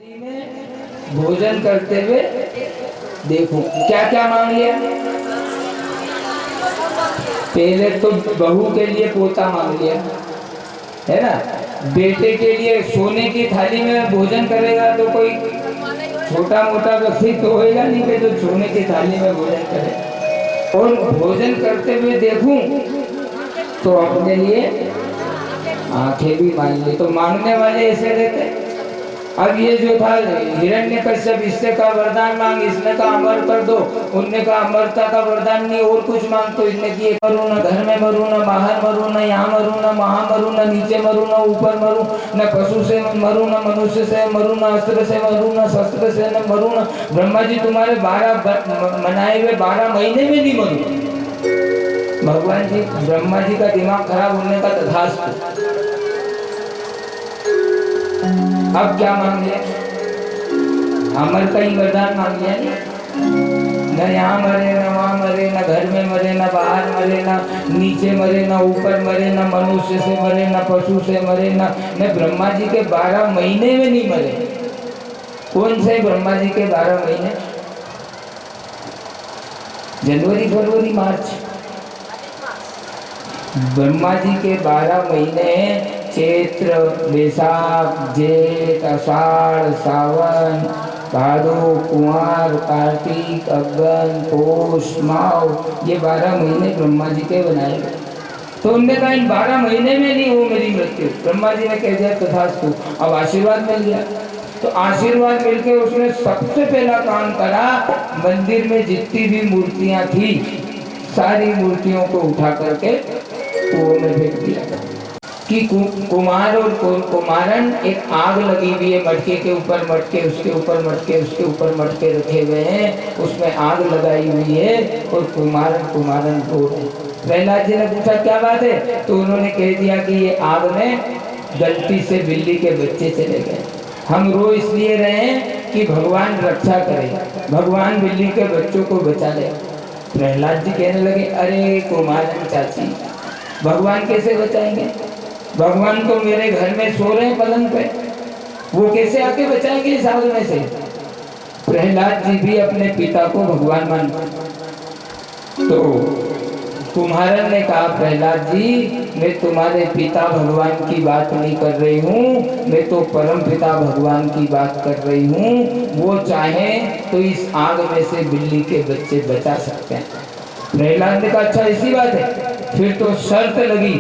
में भोजन करते हुए देखो क्या क्या मांग लिया। पहले तो बहू के लिए पोता मांग लिया है ना, बेटे के लिए सोने की थाली में भोजन करेगा तो कोई छोटा मोटा व्यक्ति तो होएगा नहीं कि जो सोने की थाली में भोजन करे। और भोजन करते हुए देखूं तो अपने लिए आंखें भी मांग ली। तो मांगने वाले ऐसे रहते। अब ये जो था हिरण्यकश्यप, इससे का वरदान मांग, इसने कहा अमर कर दो, उनने कहा अमरता का वरदान नहीं और कुछ मांग। तो इसने किए मरू ना, घर में मरू ना, बाहर मरू ना, यहाँ मरू ना, वहाँ मरू ना, नीचे मरू ना, ऊपर मरू न, पशु से मरू ना, मनुष्य से मरू ना, अस्त्र से मरू ना, शस्त्र से न मरू ना। ब्रह्मा जी तुम्हारे 12 मनाए हुए 12 महीने में नहीं मरू। भगवान जी, ब्रह्मा जी का दिमाग खराब होने का तथास्तु। अब क्या मांग लिया? अमर का ही वरदान मांग लिया। न यहाँ मरे, न वहाँ मरे, न घर में मरे, न बाहर मरे, न नीचे मरे, न ऊपर मरे, न मनुष्य से मरे, न पशु से मरे, न ब्रह्मा जी के 12 महीने में नहीं मरे। कौन से ब्रह्मा जी के 12 महीने? जनवरी, फरवरी, मार्च। ब्रह्मा जी के 12 महीने चैत्र, वैशाख, जेठ, आषाढ़, सावन, भादो, कुंवर, कार्तिक, अगन, पौष, माघ, ये 12 महीने ब्रह्मा जी के बनाए गए। तो उनने कहा इन 12 महीने में नहीं हो मेरी मृत्यु। ब्रह्मा जी ने कह दिया तथास्तु। अब आशीर्वाद मिल गया। तो आशीर्वाद मिलके उसने सबसे पहला काम करा, मंदिर में जितनी भी मूर्तियां थी सारी मूर्तियों को उठा करके कुओं में फेंक दिया। कि कुमार और कुमारन, एक आग लगी हुई है, मटके के ऊपर मटके, उसके ऊपर मटके, उसके ऊपर मटके रखे हुए हैं, उसमें आग लगाई हुई है और कुमारन रो रहे। प्रहलाद जी ने पूछा क्या बात है? तो उन्होंने कह दिया कि ये आग में गलती से बिल्ली के बच्चे चले गए। हम रो इसलिए रहे हैं कि भगवान रक्षा करे, भगवान बिल्ली के बच्चों को बचा ले। प्रहलाद जी कहने लगे अरे कुमारन चाची, भगवान कैसे बचाएंगे? भगवान तो मेरे घर में सो रहे हैं पलंग पे, वो कैसे आके बचाएंगे इस आग में से? प्रहलाद जी भी अपने पिता को भगवान मानते। तो कुम्हारन ने कहा प्रहलाद जी, मैं तुम्हारे पिता भगवान की बात नहीं कर रही हूँ, मैं तो परम पिता भगवान की बात कर रही हूँ। वो चाहे तो इस आग में से बिल्ली के बच्चे बचा सकते हैं। प्रहलाद ने कहा अच्छा ऐसी बात है? फिर तो शर्त लगी,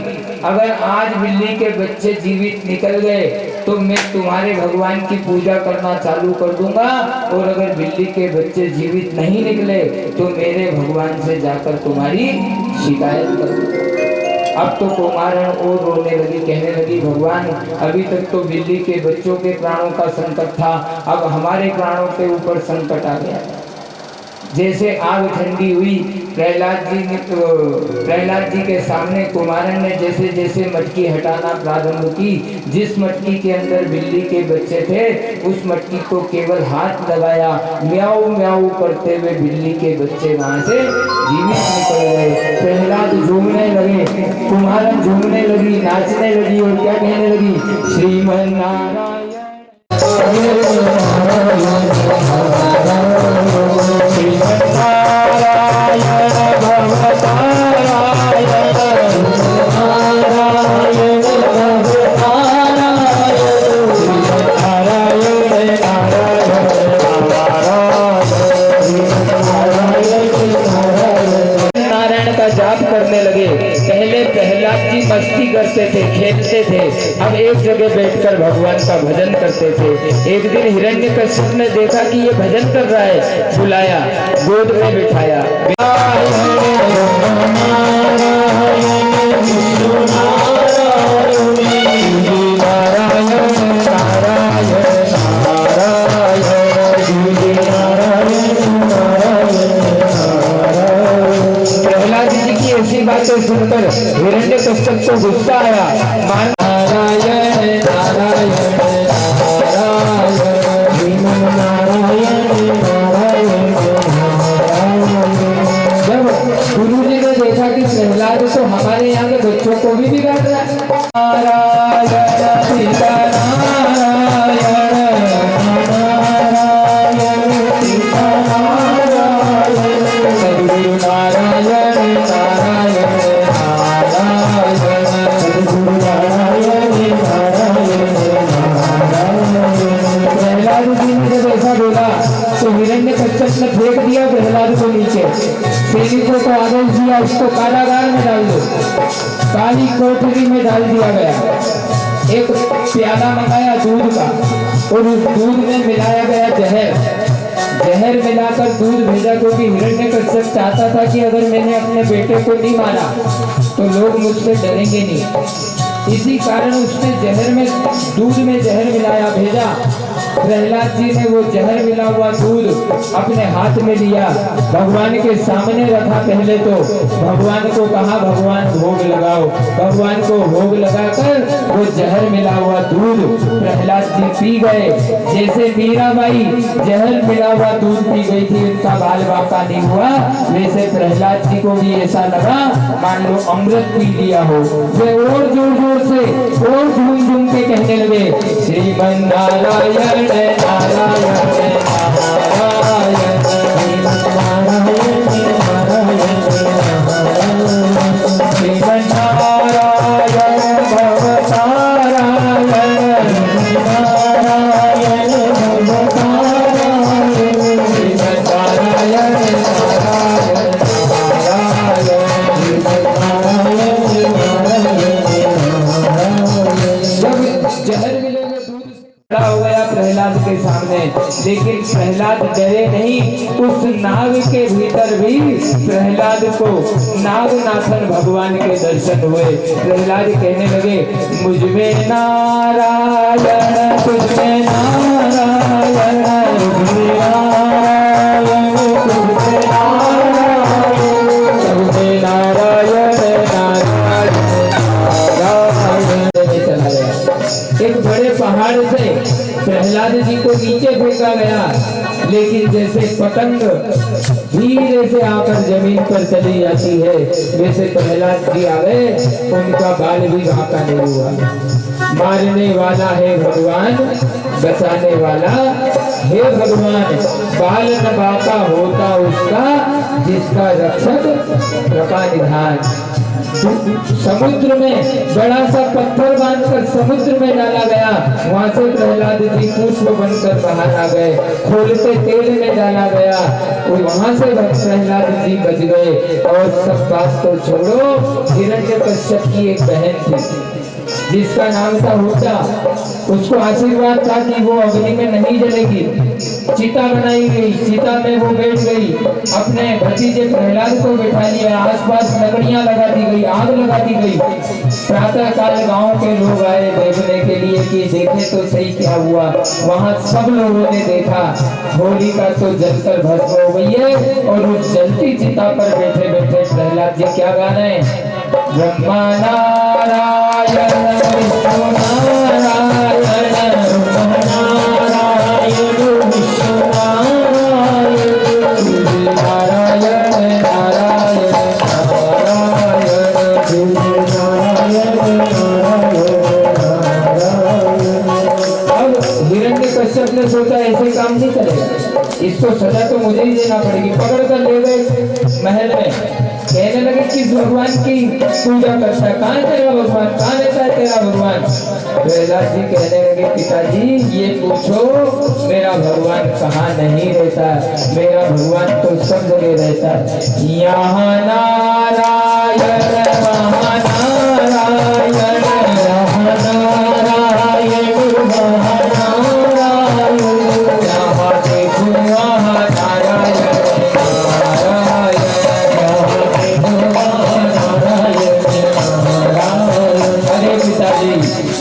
अगर आज बिल्ली के बच्चे जीवित निकल गए तो मैं तुम्हारे भगवान की पूजा करना चालू कर दूंगा, और अगर बिल्ली के बच्चे जीवित नहीं निकले तो मेरे भगवान से जाकर तुम्हारी शिकायत कर दूंगा। अब तो कुमारन और रोने लगी, कहने लगी भगवान अभी तक तो बिल्ली के बच्चों के प्राणों का संकट था, अब हमारे प्राणों के ऊपर संकट आ गया। जैसे आग ठंडी हुई, प्रहलाद जी के सामने कुमारन ने जैसे जैसे मटकी हटाना प्रारंभ की, जिस मटकी के अंदर बिल्ली के बच्चे थे उस मटकी को केवल हाथ लगाया, म्याऊ म्याऊ करते हुए बिल्ली के बच्चे वहां से जीवित निकल गए। प्रहलाद झूमने लगे, कुमारन झूमने लगी, नाचने लगी और क्या कहने लगी, श्रीमन नारायण करने लगे। पहले प्रहलाद जी मस्ती करते थे, खेलते थे, अब एक जगह बैठकर भगवान का भजन करते थे। एक दिन हिरण्यकश्यप ने देखा कि ये भजन कर रहा है, बुलाया, गोद में बिठाया। बातें सुनकर हिरण्यकश्यप को गुस्सा आया। नारायण नारायण जब गुरु जी ने देखा कि प्रहलाद तो हमारे यहाँ के बच्चों को भी बिगाड़ रहा है, नारायण सीता नारायण हिरण्यकश्यप ने फेंक दिया प्रहलाद को नीचे। सैनिकों को आदेश दिया इसको कारागार में डाल दो। काली कोठरी में डाल दिया गया। एक प्याला मंगाया दूध का और उस दूध में मिलाया गया जहर। जहर मिलाकर दूध भेजा, क्योंकि हिरण्यकश्यप चाहता था कि अगर मैंने अपने बेटे को नहीं मारा तो लोग मुझसे डरेंगे नहीं। इसी कारण उसने जहर में दूध में जहर मिलाया भेजा। प्रहलाद जी ने वो जहर मिला हुआ दूध अपने हाथ में लिया, भगवान के सामने रखा। पहले तो भगवान को कहा भगवान भोग लगाओ। भगवान को भोग लगाकर वो जहर मिला हुआ दूध प्रहलाद जी पी गए। जैसे मीराबाई जहर मिला हुआ दूध पी गई थी, उनका बाल बाका नहीं हुआ, वैसे प्रहलाद जी को भी ऐसा लगा मान लो अमृत पी लिया हो। वे और जोर जोर से और झूम झूम के कहने लगे श्रीमन नारायण नारायण नारायण श्रीमन नारायण भवतारायण नारायण भवतारायण श्रीमन नारायण जहर मिलेगा दूध खड़ा हो गया प्रहलाद के सामने। लेकिन प्रहलाद डरे नहीं। उस नाग के भीतर भी प्रहलाद को नागनाथन भगवान के दर्शन हुए। प्रहलाद कहने लगे मुझ में नारायण तुझ में नारायण तुझ में नारायण तुझ में नारायण तुझ में नारायण नारायण चला गया। एक बड़े पहाड़ से प्रहलाद जी को नीचे फेंका गया, लेकिन जैसे पतंग धीरे से आकर जमीन पर चली जाती है वैसे प्रहलाद जी आ गए। उनका बाल भी बांका नहीं हुआ। मारने वाला है भगवान, बचाने वाला हे भगवान। बाल न बांका होता उसका जिसका रक्षक कृपा निधान। समुद्र में बड़ा सा पत्थर बांधकर समुद्र में डाला गया। वहां से प्रहलाद जी पुष्प बनकर बाहर आ गए। खोलते तेल में डाला गया और वहां से प्रहलाद जी बच गए। और सब बात तो छोड़ो, हिरण्यकश्यप की एक बहन थी जिसका नाम था होता। उसको आशीर्वाद था कि वो अग्नि में नहीं जलेगी। चिता बनाई गई, चिता में वो बैठ गई। अपने भतीजे प्रहलाद को बैठा लिया। आसपास लकड़ियां लगा दी गई, आग लगा दी गई। प्रातः काल गांव के लोग आए देखने के लिए कि देखे तो सही क्या हुआ। वहां सब लोगों ने देखा होलिका तो जलकर भस्म हो गई है। और उस जलती चिता पर बैठे बैठे प्रहलाद जी क्या गा रहे हैं ब्रह्मा नारायण विष्णु नारायण ब्रह्मा नारायण विष्णु नारायण नारायण नारायण अब हिरण्यकश्यप ने सोचा ऐसे काम नहीं चलेगा, इसको सजा तो मुझे ही देना पड़ेगी। पकड़ कर ले गए महल में। कहने लगे किस भगवान की पूजा करता है, कहाँ तेरा भगवान, कहाँ रहता है तेरा भगवान। प्रहलाद जी कहने लगे पिताजी ये पूछो मेरा भगवान कहाँ नहीं रहता। मेरा भगवान तो सब जगह रहता है। यहाँ नारायण वहाँ नारायण, यहाँ नारायण वहाँ नारायण, यहाँ देखो वहाँ नारायण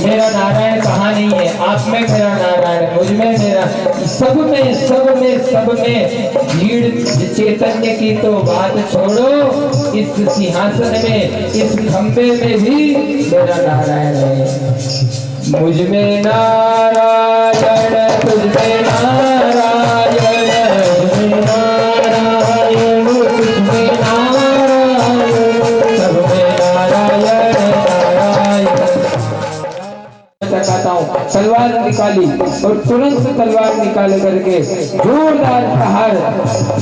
मेरा नारायण कहाँ नहीं है, आप में मेरा नारायण, मुझ में मेरा, सब में सब में सब में भीड़ चैतन्य की तो बात छोड़ो, इस सिंहासन में इस खंबे में भी मेरा नारायण है। मुझ में नारायण तुझ में नारायण, तुझ में नारायण तुझ में नारायण, सब में नारायण नारायण। कहता हूँ तलवार निकाली और तुरंत तलवार निकाल करके जोरदार प्रहार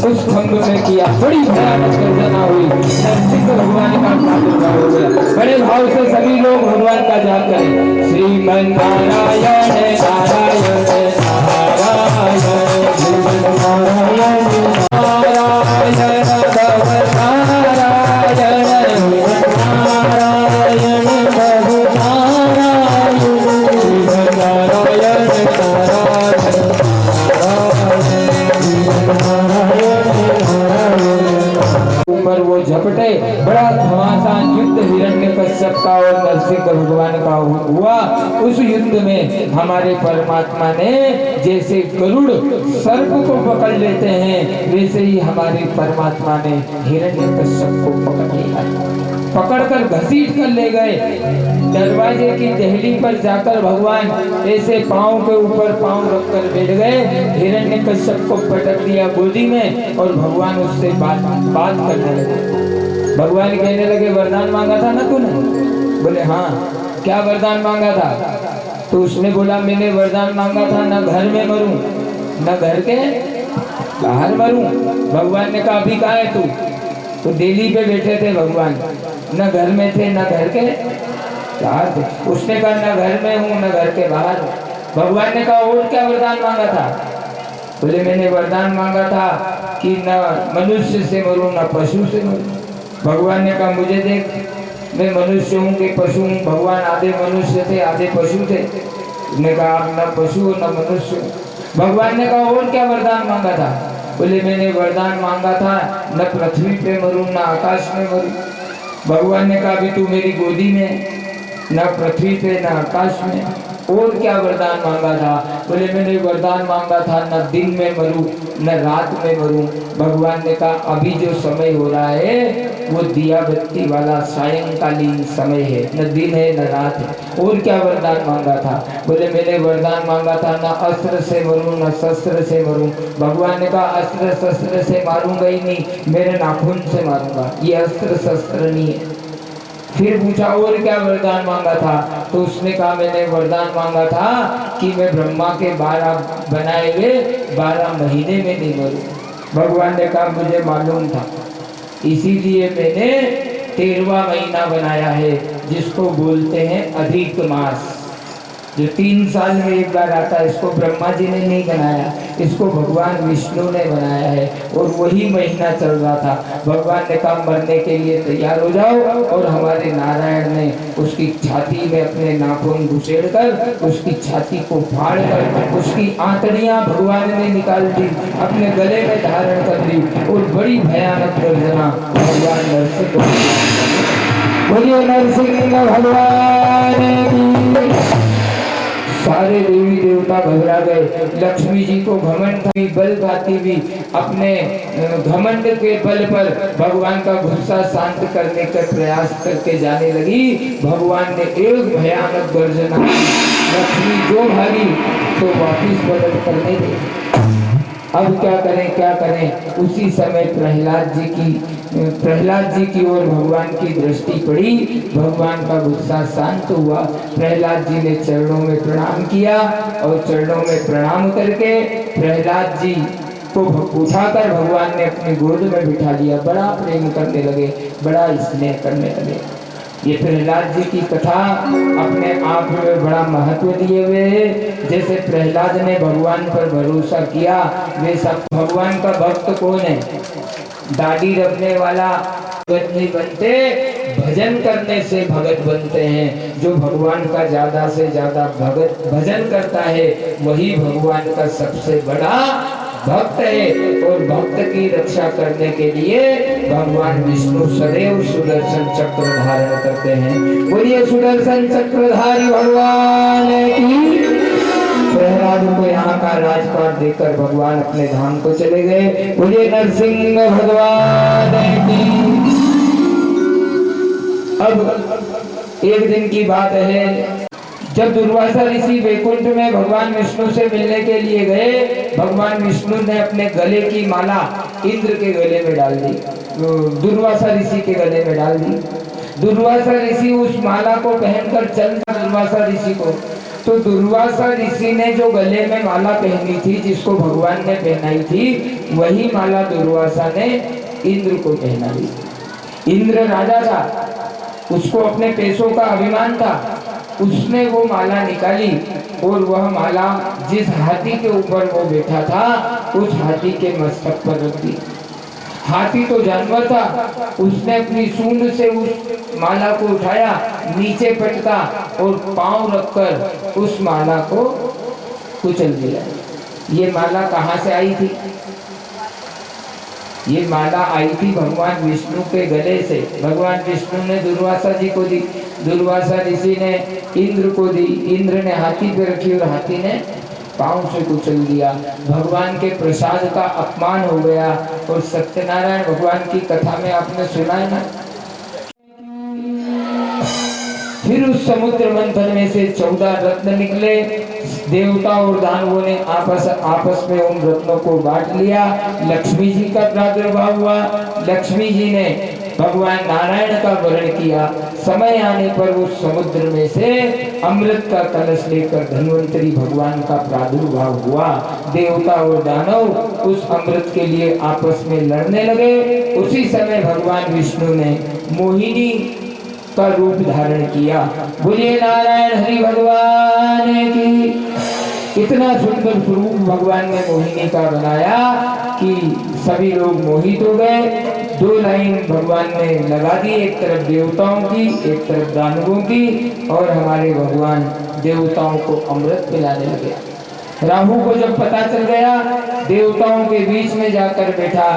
उस खंभ में किया। बड़ी भयानक गर्जना हुई। नरसिंह भगवान का प्रादुर्भाव हो गया। बड़े भाव से सभी लोग भगवान का जाप करें। श्रीमन नारायण नारायण नारायण श्रीमन नारायण गए। बड़ा घमासान युद्ध हिरण्यकश्यप का और नरसिंह भगवान का हुआ। उस युद्ध में हमारे परमात्मा ने जैसे गरुड़ सर्प को पकड़ लेते हैं, वैसे ही हमारे परमात्मा ने हिरण्यकश्यप को पकड़ लिया, पकड़कर घसीट कर ले गए। दरवाजे की दहली पर जाकर भगवान ऐसे पांव के ऊपर पांव रखकर बैठ गए, हिरण्यकश्यप को पटक दिया गोदी में और भगवान उससे बात करने लगे। भगवान कहने लगे, वरदान मांगा था ना तूने? बोले हाँ। क्या वरदान मांगा था? तो उसने बोला, मैंने वरदान मांगा था न घर में मरूं न घर के बाहर मरूं। भगवान ने कहा, अभी कहाँ है तू? तो दिल्ली पे बैठे थे भगवान, न घर में थे न घर के बाहर थे। उसने कहा, न घर में हूँ न घर के बाहर हूँ। भगवान ने कहा, और क्या वरदान मांगा था? बोले, मैंने वरदान मांगा था कि न मनुष्य से मरूं न पशु से मरूं। भगवान ने कहा, मुझे देख, मैं मनुष्य हूँ कि पशु हूँ? भगवान आधे मनुष्य थे आधे पशु थे। उसने कहा, आप न पशु हो न मनुष्य हो। भगवान ने कहा, और क्या वरदान मांगा था? बोले, मैंने वरदान मांगा था न पृथ्वी पे मरूं न आकाश में मरूं। भगवान ने कहा, अभी तू मेरी गोदी में, न पृथ्वी पे न आकाश में। और क्या वरदान मांगा था? बोले, मैंने वरदान मांगा था न दिन में मरूं न रात में मरूं। भगवान ने कहा, अभी जो समय हो रहा है वो दिया बत्ती वाला सायंकालीन समय है, न दिन है न रात है। और क्या वरदान मांगा था? बोले, मैंने वरदान मांगा था न अस्त्र से मरूं न शस्त्र से मरूं। भगवान ने कहा, अस्त्र शस्त्र से मारूंगा ही नहीं, मेरे नाखून से मारूंगा, ये अस्त्र शस्त्र नहीं है। फिर पूछा, और क्या वरदान मांगा था? तो उसने कहा, मैंने वरदान मांगा था कि मैं ब्रह्मा के 12 बनाए हुए 12 महीने में नहीं मरूं। भगवान ने कहा, मुझे मालूम था, इसीलिए मैंने 13वां महीना बनाया है, जिसको बोलते हैं अधिक मास, जो 3 साल में एक बार आता है। इसको ब्रह्मा जी ने नहीं बनाया, इसको भगवान विष्णु ने बनाया है। और वही महीना चल रहा था। भगवान ने कहा, मरने के लिए तैयार हो जाओ। और हमारे नारायण ने उसकी छाती में अपने नाखून घुसेड़कर उसकी छाती को फाड़कर उसकी आंतड़ियां भगवान ने निकाल दी, अपने गले में धारण कर ली। और बड़ी भयानक गर्जना भगवान नरसिंह, बोलिए नरसिंह भगवान की। सारे देवी देवता घबरा गए। लक्ष्मी जी को घमंड था, बल खाती भी अपने घमंड के बल पर भगवान का गुस्सा शांत करने का प्रयास करके जाने लगी। भगवान ने एक भयानक गर्जना, लक्ष्मी जो भागी तो वापिस पलट कर नहीं दी। अब क्या करें? उसी समय प्रहलाद जी की ओर भगवान की दृष्टि पड़ी। भगवान का गुस्सा शांत हुआ। प्रहलाद जी ने चरणों में प्रणाम किया और चरणों में प्रणाम करके प्रहलाद जी को उठाकर भगवान ने अपनी गोद में बिठा लिया। बड़ा प्रेम करने लगे, बड़ा स्नेह करने लगे। ये प्रहलाद जी की कथा अपने आप में बड़ा महत्व दिए हुए है। जैसे प्रहलाद ने भगवान पर भरोसा किया, वैसा भगवान का भक्त कौन है? दाढ़ी रखने वाला भगत नहीं बनते, भजन करने से भगत बनते हैं। जो भगवान का ज्यादा से ज्यादा भजन करता है वही भगवान का सबसे बड़ा भक्त है। और भक्त की रक्षा करने के लिए भगवान विष्णु सदैव सुदर्शन चक्र धारण करते हैं। बोलिए सुदर्शन चक्रधारी भगवान की। प्रहलाद को यहाँ का राजपाट देकर भगवान अपने धाम को चले गए। बोलिए नरसिंह भगवान की। अब एक दिन की बात है, जब दुर्वासा ऋषि वैकुंठ में भगवान विष्णु से मिलने के लिए गए, भगवान विष्णु ने अपने गले की माला इंद्र के गले में डाल दी, दुर्वासा ऋषि के गले में डाल दी। दुर्वासा ऋषि उस माला को पहनकर चलता दुर्वासा ऋषि को, तो दुर्वासा ऋषि ने जो गले में माला पहनी थी, जिसको भगवान ने पहनाई थी, वही माला दुर्वासा ने इंद्र को पहना दी। इंद्र राजा था, उसको अपने पैसों का अभिमान था। उसने वो माला निकाली और वह माला जिस हाथी के ऊपर वो बैठा था उस हाथी के मस्तक पर रख दी। हाथी तो जानवर था, उसने अपनी सूंड से उस माला को उठाया, नीचे पटका और पांव रखकर उस माला को कुचल दिया। ये माला कहाँ से आई थी? ये माला आई थी भगवान विष्णु के गले से। भगवान विष्णु ने दुर्वासा जी को दी, दुर्वासा ऋषि ने इंद्र को दी, इंद्र ने हाथी पे रखी और हाथी ने पांव से कुचल दिया। भगवान के प्रसाद का अपमान हो गया। और सत्यनारायण भगवान की कथा में आपने सुना है ना, फिर उस समुद्र मंथन में से 14 रत्न निकले। देवता और दानवों ने आपस में उन रत्नों को बांट लिया। लक्ष्मी जी का प्रादुर्भाव हुआ। लक्ष्मी जी ने भगवान नारायण का वरण किया। समय आने पर उस समुद्र में से अमृत का कलश लेकर धन्वंतरी भगवान का प्रादुर्भाव हुआ। देवता और दानव उस अमृत के लिए आपस में लड़ने लगे। उसी समय भगवान विष्णु ने मोहिनी का रूप धारण किया। बोलिए नारायण हरि भगवान की। इतना सुंदर स्वरूप भगवान ने मोहिनी का बनाया कि सभी लोग मोहित हो गए। 2 लाइन भगवान ने लगा दी, एक तरफ देवताओं की, एक तरफ दानवों की, और हमारे भगवान देवताओं को अमृत पिलाने लगे। राहु को जब पता चल गया, देवताओं के बीच में जाकर बैठा।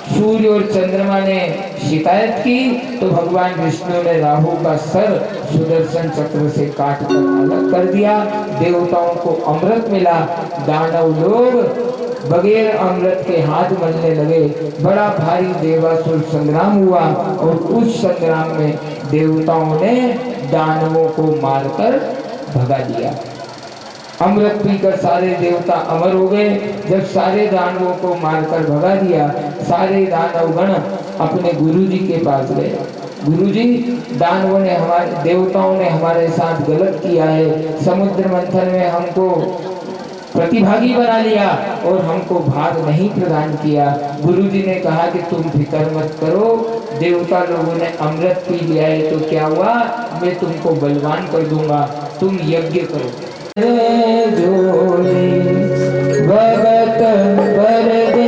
सूर्य और चंद्रमा ने शिकायत की तो भगवान विष्णु ने राहु का सर सुदर्शन चक्र से काट कर अलग कर दिया। देवताओं को अमृत मिला। दानव लोग बगैर अमृत के हाथ मलने लगे। बड़ा भारी देवासुर संग्राम हुआ और उस संग्राम में देवताओं ने दानवों को मारकर भगा दिया। अमृत पीकर सारे देवता अमर हो गए। जब सारे दानवों को मारकर भगा दिया, सारे दानवगण अपने गुरुजी के पास गए। गुरुजी, दानवों ने हमारे देवताओं ने हमारे साथ गलत किया है। समुद्र मंथन में हमको प्रतिभागी बना लिया और हमको भाग नहीं प्रदान किया। गुरुजी ने कहा कि तुम फिक्र मत करो, देवता लोगों ने अमृत पी लिया है तो क्या हुआ, मैं तुमको बलवान कर दूंगा, तुम यज्ञ करो। जोड़े भगत पर दे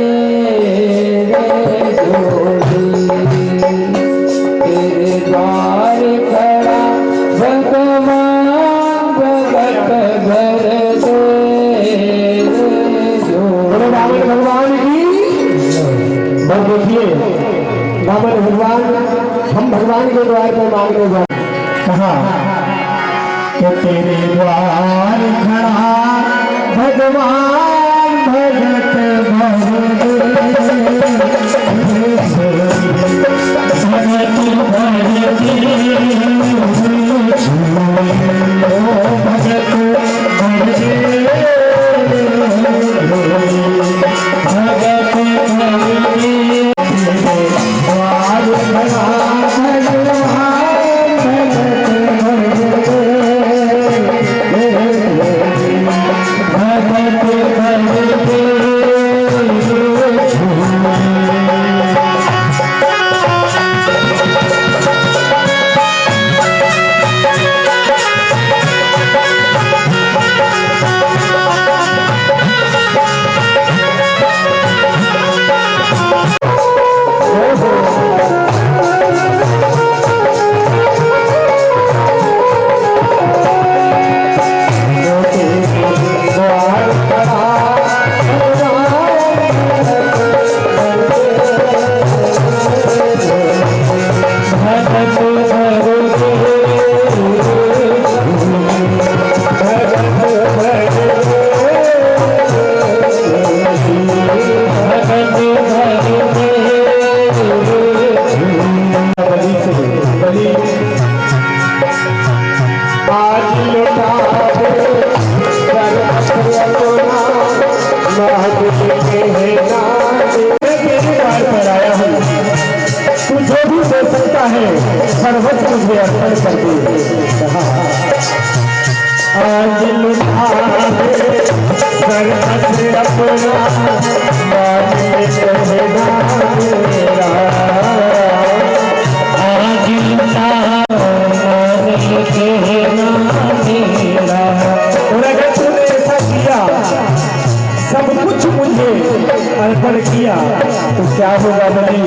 तेरे द्वार खड़ा भगवान भगत भर दे। जोड़े रावण भगवान की बस देखिए, रावण भगवान हम भगवान के द्वार पर मांग रहे कहा कि तेरे द्वार खड़ा भगवान भगत किया तो क्या होगा बनी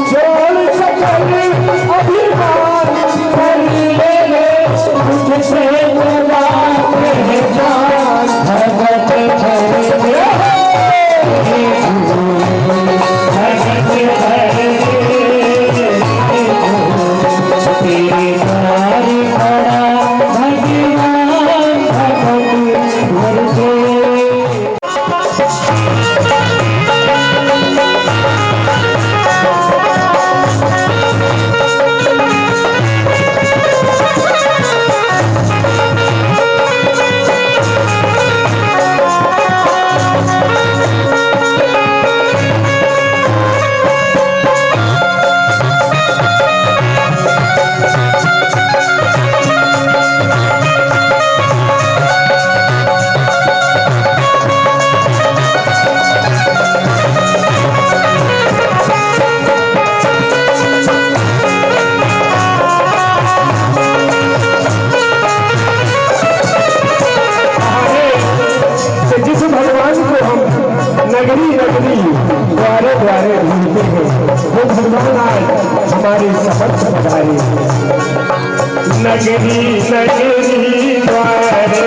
छोड़ द्वारे द्वारे ढूंढते हैं वो भगवान आज हमारे समक्ष पधारे। नगरी नगरी द्वारे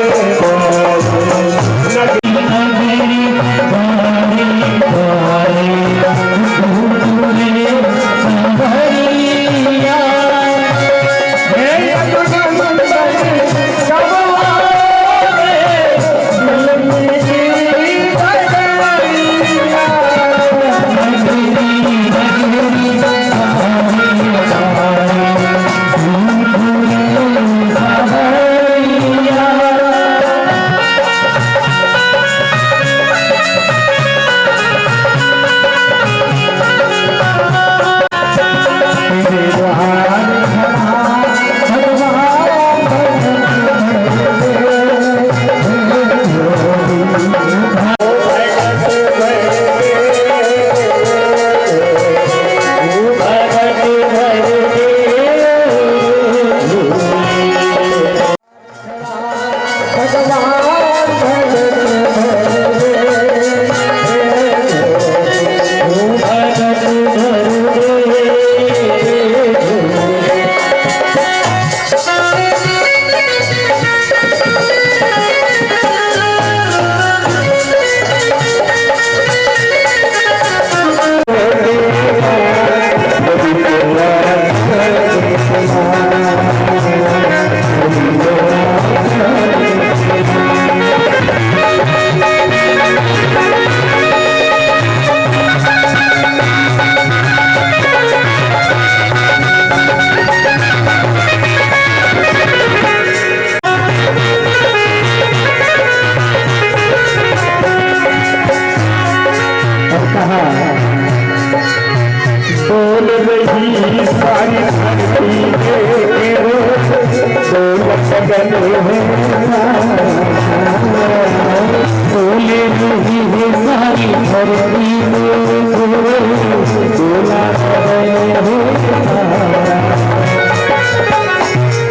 बोल रही सारी धरती के बोलत गले बोल रही सारी धरती बोला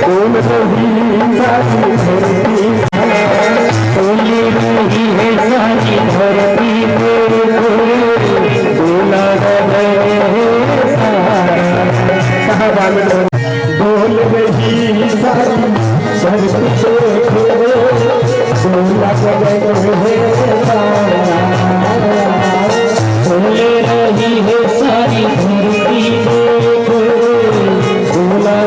बोल रही सारी धरती बोल रही है सारी धरती बोला बोल रही सारी धरती बोला बोल रही है सारी धरती बोला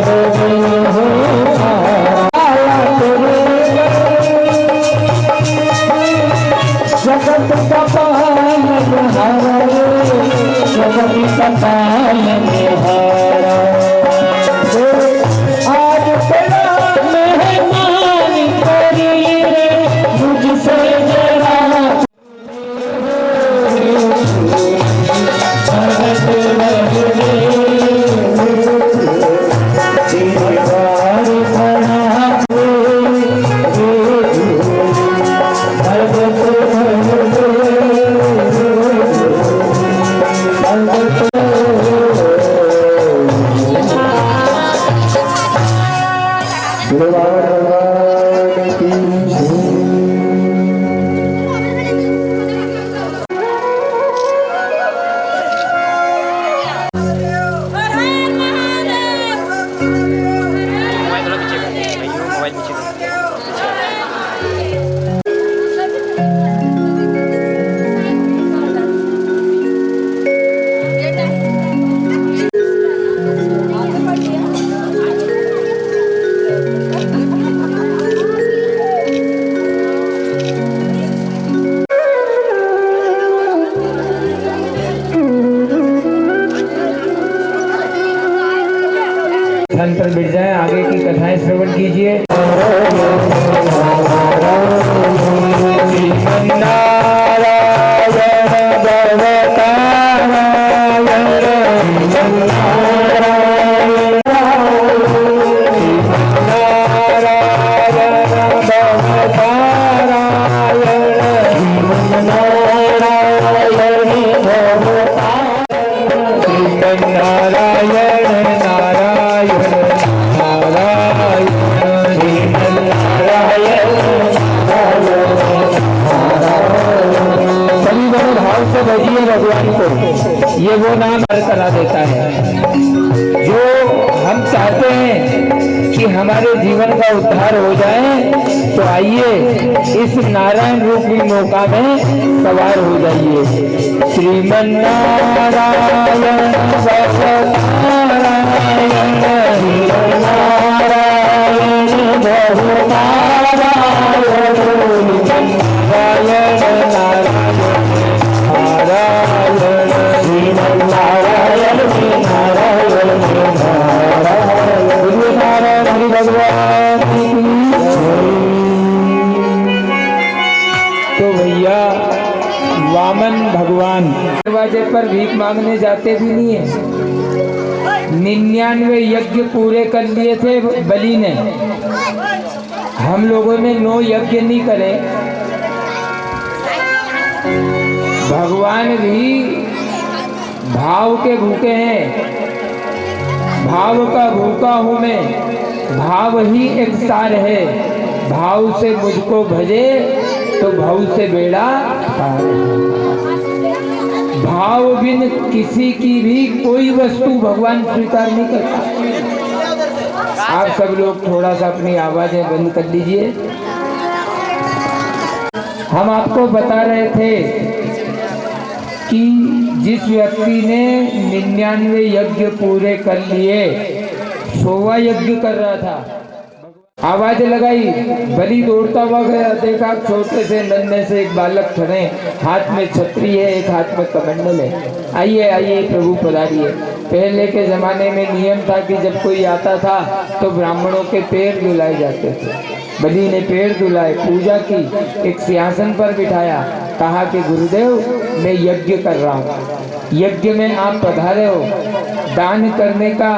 जगत का पालन हारा जगत का पालन हारा आज तेरा मेहमान करिए मुझसे जरा स्थान पर बैठ जाएं, आगे की कथाएं श्रवण कीजिए। नारायण नारायण नारायण ये वो नाम करा देता है। जो हम चाहते हैं कि हमारे जीवन का उद्धार हो जाए, तो आइए इस नारायण रूपी मौका में सवार हो जाइए। श्रीमन नारायण तो भैया वामन भगवान दरवाजे पर भीख मांगने जाते भी नहीं है। 99 यज्ञ पूरे कर लिए थे बलि ने, हम लोगों ने 9 यज्ञ नहीं करे। भगवान भी भाव के भूखे हैं, भाव का भूखा हूं मैं, भाव ही एक सार है। भाव से मुझको भजे तो भाव से बेड़ा पार। भाव बिन किसी की भी कोई वस्तु भगवान स्वीकार नहीं करता। आप सब लोग थोड़ा सा अपनी आवाजें बंद कर लीजिए। हम आपको बता रहे थे कि जिस व्यक्ति ने 99 यज्ञ पूरे कर लिए, 100वां यज्ञ कर रहा था, आवाज लगाई, बलि दौड़ता हुआ गया, देखा छोटे से नन्हे से एक बालक खड़े, हाथ में छतरी है, एक हाथ में कमंडल है। आइए आइए प्रभु पधारिए। पहले के जमाने में नियम था कि जब कोई आता था तो ब्राह्मणों के पैर धुलाए जाते थे। बलि ने पैर धुलाए, पूजा की, एक सिंहासन पर बिठाया, कहा कि गुरुदेव मैं यज्ञ कर रहा हूँ, यज्ञ में आप पधारे हो। दान करने का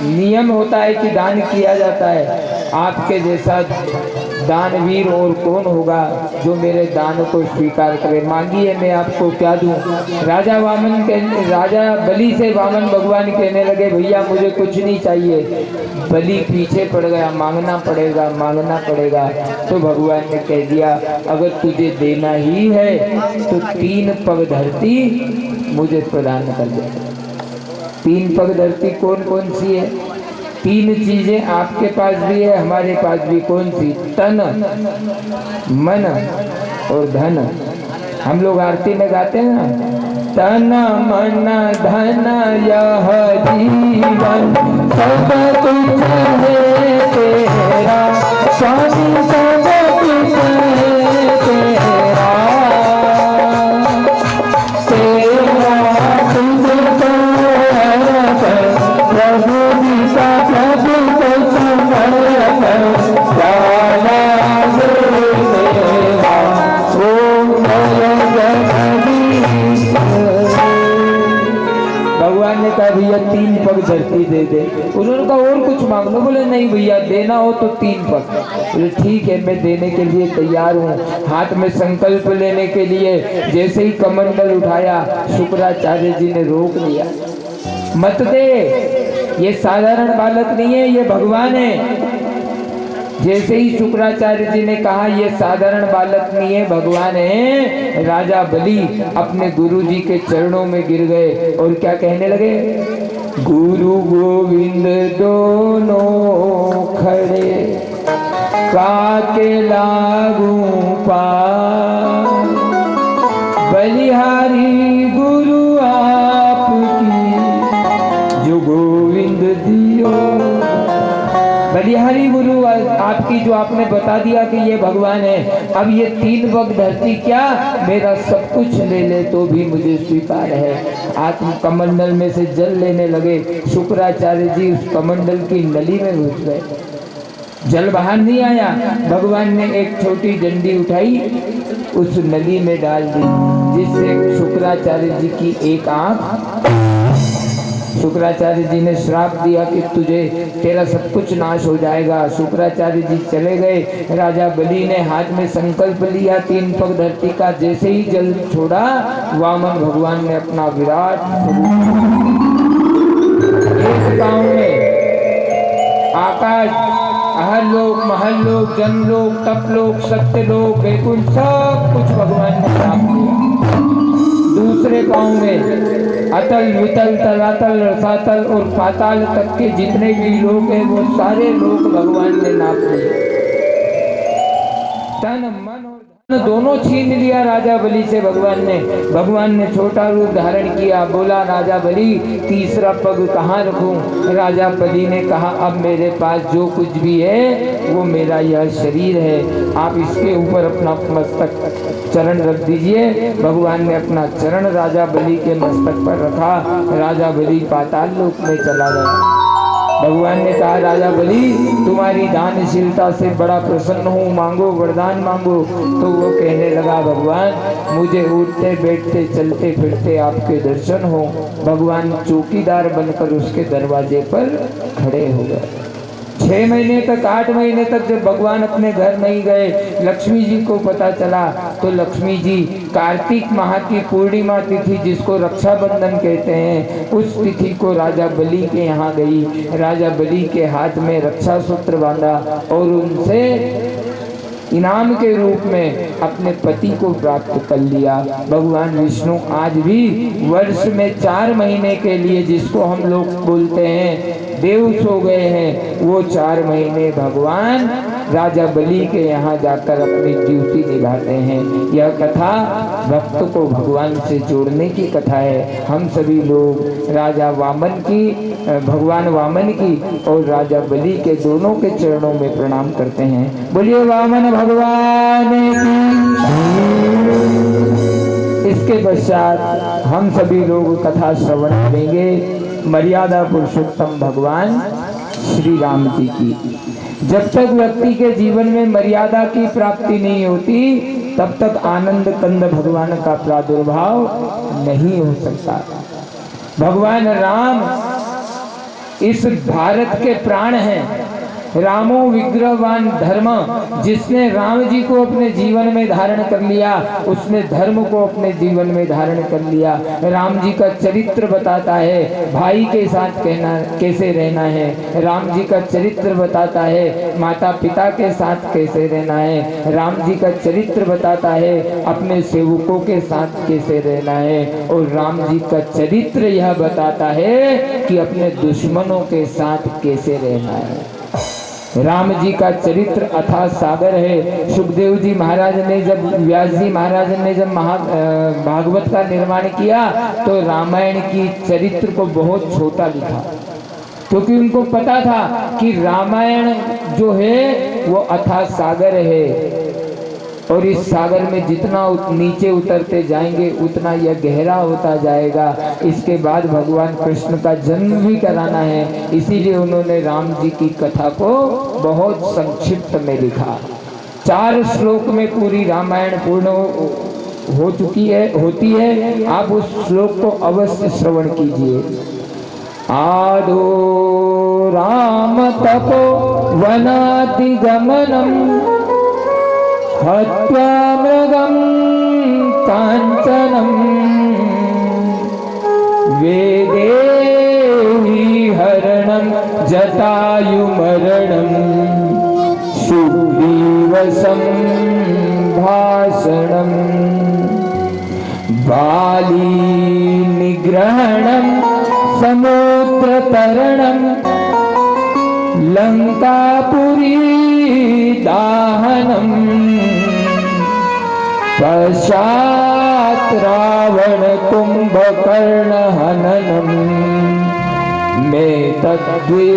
नियम होता है कि दान किया जाता है। आपके जैसा दानवीर और कौन होगा जो मेरे दान को स्वीकार करे। मांगिए मैं आपको क्या दूं। राजा बलि से वामन भगवान कहने लगे, भैया मुझे कुछ नहीं चाहिए। बलि पीछे पड़ गया, मांगना पड़ेगा मांगना पड़ेगा। तो भगवान ने कह दिया, अगर तुझे देना ही है तो 3 पग धरती मुझे प्रदान कर दे। 3 पग धरती कौन कौन सी है? 3 चीजें आपके पास भी है, हमारे पास भी। कौन सी? तन, मन और धन। हम लोग आरती में गाते हैं ना, तन मन धन यह जीवन सब कुछ है तेरा, स्वामी सब कुछ है तेरा, तेरा तुझको प्रभु गीता प्रभु को समर्पण, भगवान ने कहा भैया 3 पग धरती दे दे। उन्होंने कहा और कुछ मांग लो। बोले नहीं भैया, देना हो तो 3 पग। बोले ठीक है, मैं देने के लिए तैयार हूँ। हाथ में संकल्प लेने के लिए जैसे ही कमंडल उठाया, शुक्राचार्य जी ने रोक लिया, मत दे, ये साधारण बालक नहीं है, ये भगवान है। जैसे ही शुक्राचार्य जी ने कहा ये साधारण बालक नहीं है, भगवान है, राजा बलि अपने गुरु जी के चरणों में गिर गए और क्या कहने लगे, गुरु गोविंद दोनों खड़े, काके लागू पार, बलिहारी गुरु आपकी जो गोविंद दियो। बलिहारी गुरु आपकी जो आपने बता दिया कि ये भगवान है। अब ये 3 पग धरती क्या, मेरा सब कुछ ले ले तो भी मुझे स्वीकार है। आत्म कमंडल में से जल लेने लगे। शुक्राचार्य जी उस कमंडल की नली में घुस गए, जल बाहर नहीं आया। भगवान ने एक छोटी डंडी उठाई, उस नली में डाल दी, जिससे शुक्राचार्य जी की एक आंख, शुक्राचार्य जी ने श्राप दिया कि तुझे तेरा सब कुछ नाश हो जाएगा। शुक्राचार्य जी चले गए। राजा बलि ने हाथ में संकल्प लिया 3 पग धरती का। जैसे ही जल छोड़ा, वामन भगवान ने अपना विराट एक गांव में आकाश, अहरलोक, महललोक, जनलोक, तपलोक, सत्यलोक, वैकुंठ सब कुछ भगवान ने प्राप्त किया। दूसरे पांव में अतल वितल तलातल रसातल और पाताल तक के जितने भी लोग हैं वो सारे लोग भगवान ने नाप लिए। तन मन और धन दोनों छीन लिया राजा बलि से भगवान ने छोटा रूप धारण किया। बोला राजा बलि तीसरा पग कहाँ रखूं? राजा बलि ने कहा अब मेरे पास जो कुछ भी है वो मेरा यह शरीर है, आप इसके ऊपर अपना मस्तक चरण रख दीजिए। भगवान ने अपना चरण राजा बलि के मस्तक पर रखा। राजा बलि पाताल लोक में चला गया। भगवान ने कहा राजा बलि तुम्हारी दानशीलता से बड़ा प्रसन्न हूँ, मांगो वरदान मांगो। तो वो कहने लगा भगवान मुझे उठते बैठते चलते फिरते आपके दर्शन हो। भगवान चौकीदार बनकर उसके दरवाजे पर खड़े हो गए। 6 महीने तक 8 महीने तक जब भगवान अपने घर नहीं गए, लक्ष्मी जी को पता चला तो लक्ष्मी जी कार्तिक माह की पूर्णिमा तिथि जिसको रक्षाबंधन कहते हैं उस तिथि को राजा बलि के यहाँ गई। राजा बलि के हाथ में रक्षा सूत्र बांधा और उनसे इनाम के रूप में अपने पति को प्राप्त कर लिया। भगवान विष्णु आज भी वर्ष में 4 महीने के लिए जिसको हम लोग बोलते हैं देव सो गए हैं, वो 4 महीने भगवान राजा बलि के यहाँ जाकर अपनी ड्यूटी निभाते हैं। यह कथा भक्त को भगवान से जोड़ने की कथा है। हम सभी लोग राजा वामन की, भगवान वामन की और राजा बलि के दोनों के चरणों में प्रणाम करते हैं। बोलिए वामन भगवान की। इसके पश्चात हम सभी लोग कथा श्रवण करेंगे मर्यादा पुरुषोत्तम भगवान श्री राम जी की। जब तक व्यक्ति के जीवन में मर्यादा की प्राप्ति नहीं होती तब तक आनंद कंद भगवान का प्रादुर्भाव नहीं हो सकता। भगवान राम इस भारत के प्राण हैं। रामो विग्रहवान धर्म, जिसने राम जी को अपने जीवन में धारण कर लिया उसने धर्म को अपने जीवन में धारण कर लिया। राम जी का चरित्र बताता है भाई के साथ कहना कैसे रहना है, राम जी का चरित्र बताता है माता पिता के साथ कैसे रहना है, राम जी का चरित्र बताता है अपने सेवकों के साथ कैसे रहना है, और राम जी का चरित्र यह बताता है कि अपने दुश्मनों के साथ कैसे रहना है। राम जी का चरित्र अथाह सागर है। सुखदेव जी महाराज ने जब व्यास जी महाराज ने जब भागवत का निर्माण किया तो रामायण की चरित्र को बहुत छोटा लिखा, क्योंकि उनको पता था कि रामायण जो है वो अथाह सागर है और इस सागर में जितना नीचे उतरते जाएंगे उतना यह गहरा होता जाएगा। इसके बाद भगवान कृष्ण का जन्म भी कराना है, इसीलिए उन्होंने राम जी की कथा को बहुत संक्षिप्त में लिखा। 4 श्लोक में पूरी रामायण पूर्ण होती है। आप उस श्लोक को अवश्य श्रवण कीजिए। आदो राम तपो वनातिगमनम् हत्वा मृगं कांचनं वेदेहि हरणं जटायुमरणं सुग्रीवसं भाषणं बाली निग्रहणं समुद्रतरणं लंकापुरी दाहनम् पश्चात् रावण कुंभकर्ण हननम् में तद्विरामायणम्।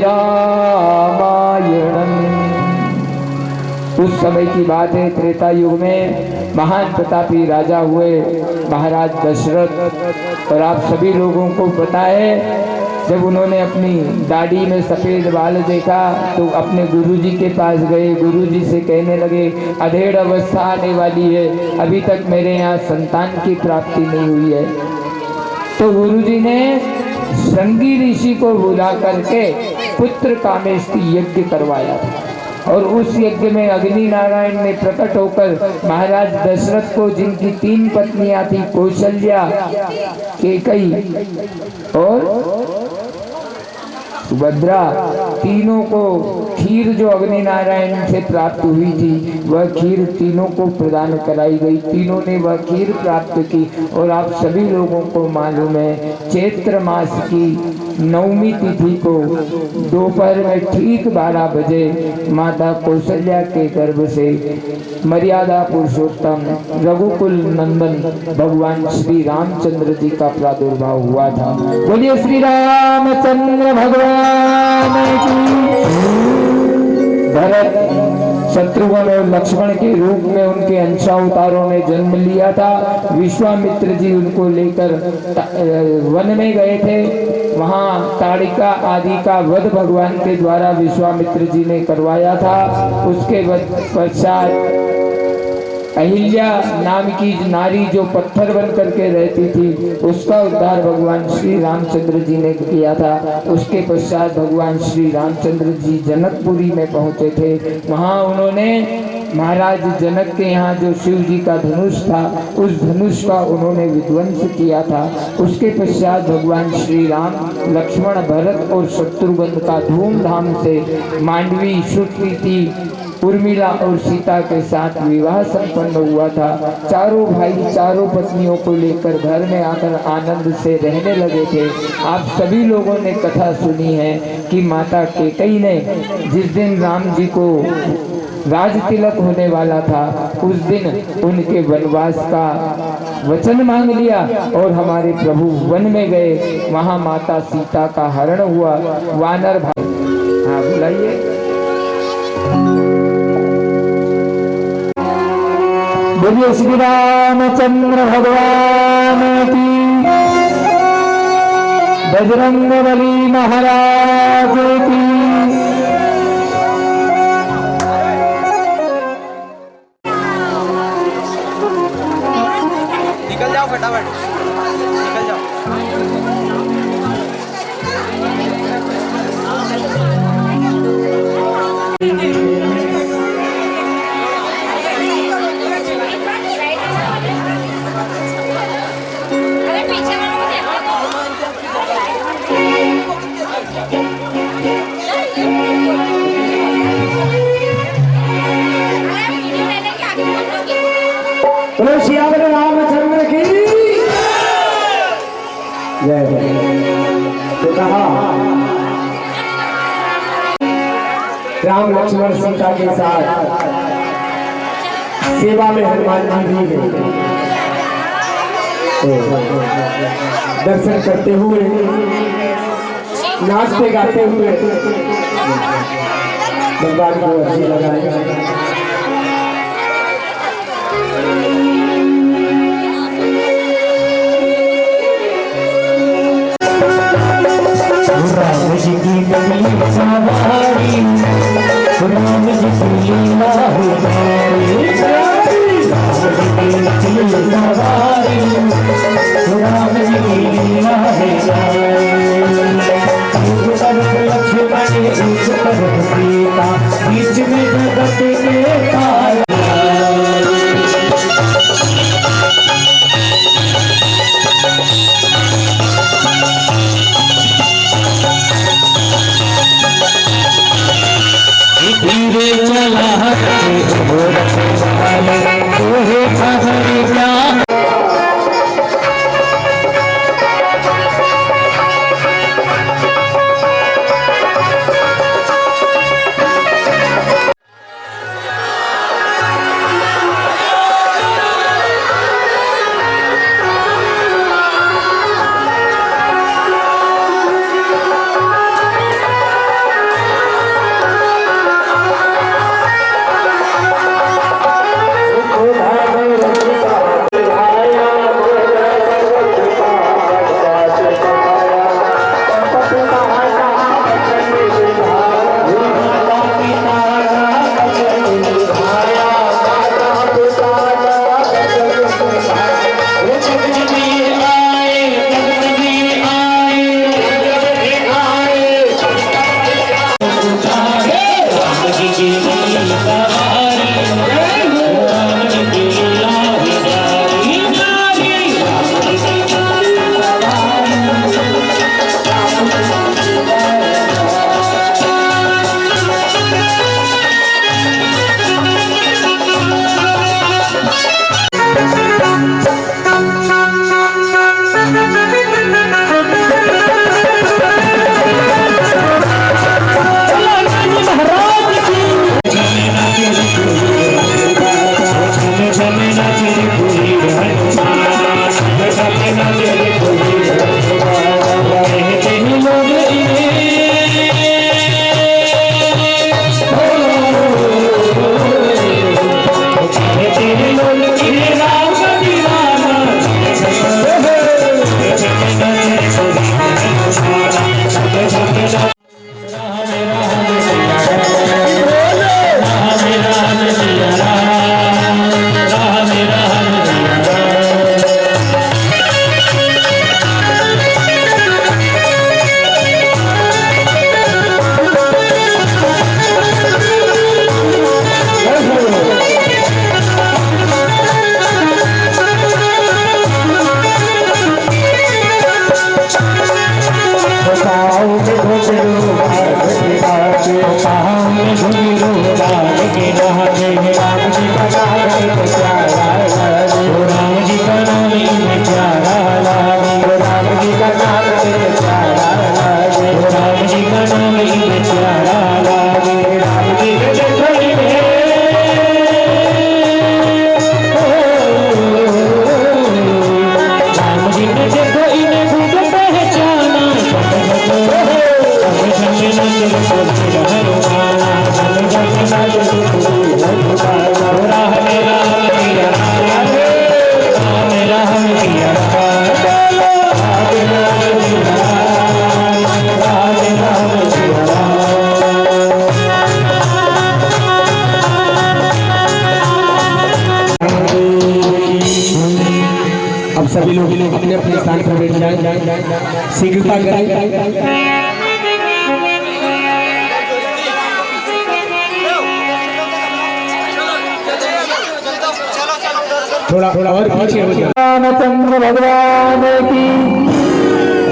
उस समय की बात है, त्रेता युग में महान प्रतापी राजा हुए महाराज दशरथ। और आप सभी लोगों को पता है जब उन्होंने अपनी दाढ़ी में सफ़ेद बाल देखा तो अपने गुरुजी के पास गए। गुरुजी से कहने लगे अधेड़ अवस्था आने वाली है, अभी तक मेरे यहाँ संतान की प्राप्ति नहीं हुई है। तो गुरुजी ने श्रृंगी ऋषि को बुला करके पुत्र कामेष्टि यज्ञ करवाया था, और उस यज्ञ में अग्नि नारायण ने प्रकट होकर महाराज दशरथ को, जिनकी 3 पत्नियां थी, कौशल्या, कैकेयी और सुभद्रा तीनों को खीर जो अग्नि नारायण से प्राप्त हुई थी वह खीर तीनों को प्रदान कराई गई। तीनों ने वह खीर प्राप्त की। और आप सभी लोगों को मालूम है चैत्र मास की नवमी तिथि को दोपहर में ठीक 12 बजे माता कौशल्या के गर्भ से मर्यादा पुरुषोत्तम रघुकुल नंदन भगवान श्री रामचंद्र जी का प्रादुर्भाव हुआ था। बोलिए श्री रामचंद्र भगवान की। भरत शत्रुघ्न और लक्ष्मण के रूप में उनके अंशावतारों ने जन्म लिया था। विश्वामित्र जी उनको लेकर वन में गए थे। वहां ताड़िका आदि का वध भगवान के द्वारा विश्वामित्र जी ने करवाया था। उसके पश्चात अहिल्या नाम की नारी जो पत्थर बन करके रहती थी उसका उद्धार भगवान श्री रामचंद्र जी ने किया था। उसके पश्चात भगवान श्री रामचंद्र जी जनकपुरी में पहुंचे थे। वहां उन्होंने महाराज जनक के यहाँ जो शिव जी का धनुष था उस धनुष का उन्होंने विध्वंस किया था। उसके पश्चात भगवान श्री राम लक्ष्मण भरत और शत्रुघ्न का धूमधाम से मांडवी श्रुति उर्मिला और सीता के साथ विवाह संपन्न हुआ था। चारों भाई चारों पत्नियों को लेकर घर में आकर आनंद से रहने लगे थे। आप सभी लोगों ने कथा सुनी है कि माता कैकेयी ने जिस दिन राम जी को राज तिलक होने वाला था उस दिन उनके वनवास का वचन मांग लिया और हमारे प्रभु वन में गए। वहां माता सीता का हरण हुआ। वानर भाई हाँ बुलाइए। बोलिए श्री रामचंद्र भगवान की। बजरंगबली महाराज की। निकल जाओ फटाफट निकल जाओ। श्यामल रामचंद्र की जय। तो कहा राम लक्ष्मण सीता के साथ सेवा में हनुमान जी भी गए। तो दर्शन करते हुए नाचते गाते हुए भगवान को अच्छी लगाए। राम जी की नगरी सवारी राम जी की लीला हो जाए। राम जी की नगरी सवारी राम जी की लीला हो जाए। एक तरफ लक्ष्मण एक तरफ सीता बीच में जगत के तारे। धीरे चला शीघ्रता करें। थोड़ा और पीछे हो जाए। रामचंद्र भगवान की,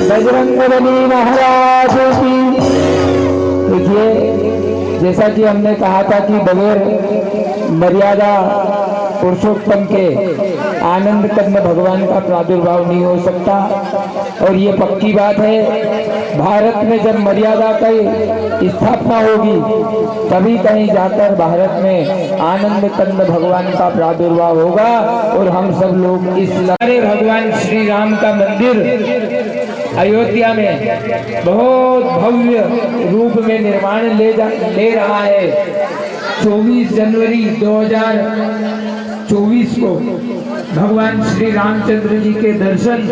बजरंगबली महाराज की। देखिए, जैसा कि हमने कहा था कि बगैर मर्यादा पुरुषोत्तम के आनंद कंद भगवान का प्रादुर्भाव नहीं हो सकता। और ये पक्की बात है, भारत में जब मर्यादा की स्थापना होगी तभी कहीं जाकर भारत में आनंद कंद भगवान का प्रादुर्भाव होगा। और हम सब लोग इस लहरे भगवान श्री राम का मंदिर अयोध्या में बहुत भव्य रूप में निर्माण ले रहा है। 24 जनवरी 2024 को भगवान श्री रामचंद्र जी के दर्शन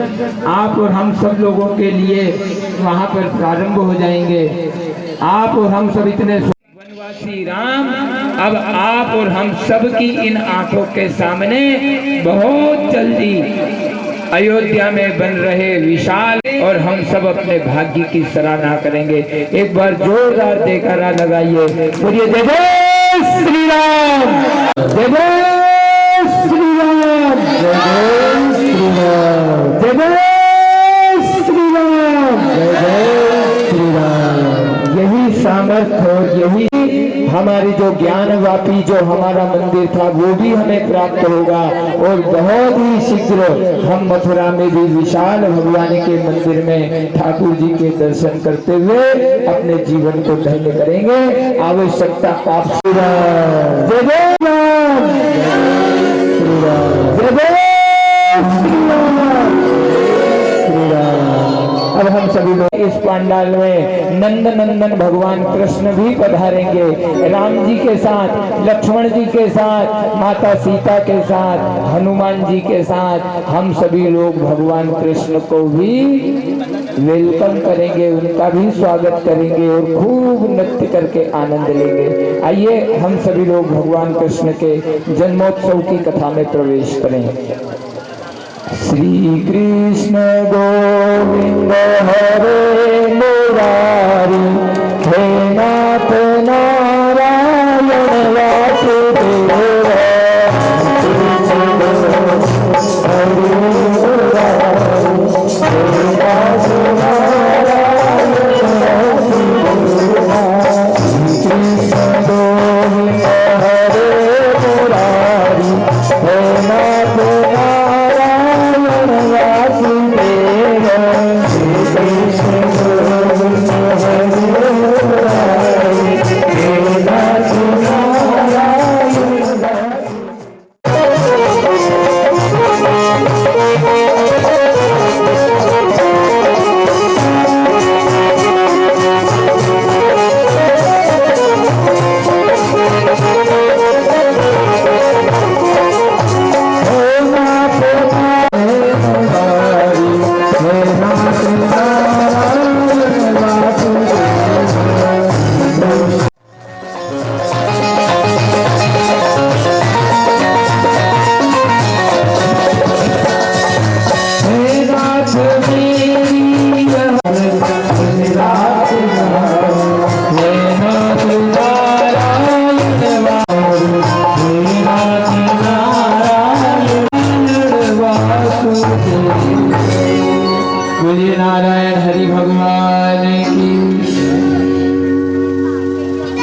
आप और हम सब लोगों के लिए वहां पर प्रारंभ हो जाएंगे। आप और हम सब इतने वनवासी राम अब आप और हम सब की इन आंखों के सामने बहुत जल्दी अयोध्या में बन रहे विशाल, और हम सब अपने भाग्य की सराहना करेंगे। एक बार जोरदार जयकारा लगाइए, बोलिए जय जय श्री राम, जय जय श्री राम, जय जय श्री राम, जय जय श्री राम, जय जय श्री राम। यही सामर्थ्य और यही हमारी जो ज्ञानवापी जो हमारा मंदिर था वो भी हमें प्राप्त होगा। और बहुत ही शीघ्र हम मथुरा में भी विशाल भगवान के मंदिर में ठाकुर जी के दर्शन करते हुए अपने जीवन को धन्य करेंगे। आवश्यकता का जय जय राम, श्री राम, जय जय श्री राम, श्री राम। अब हम सभी लोग इस पंडाल में नंद नंदन भगवान कृष्ण भी पधारेंगे। राम जी के साथ, लक्ष्मण जी के साथ, माता सीता के साथ, हनुमान जी के साथ हम सभी लोग भगवान कृष्ण को भी वेलकम करेंगे, उनका भी स्वागत करेंगे और खूब नृत्य करके आनंद लेंगे। आइए हम सभी लोग भगवान कृष्ण के जन्मोत्सव की कथा में प्रवेश करें। श्री कृष्ण गोविंद हरे मुरारी, हे नाथ नारायण वासुदेव,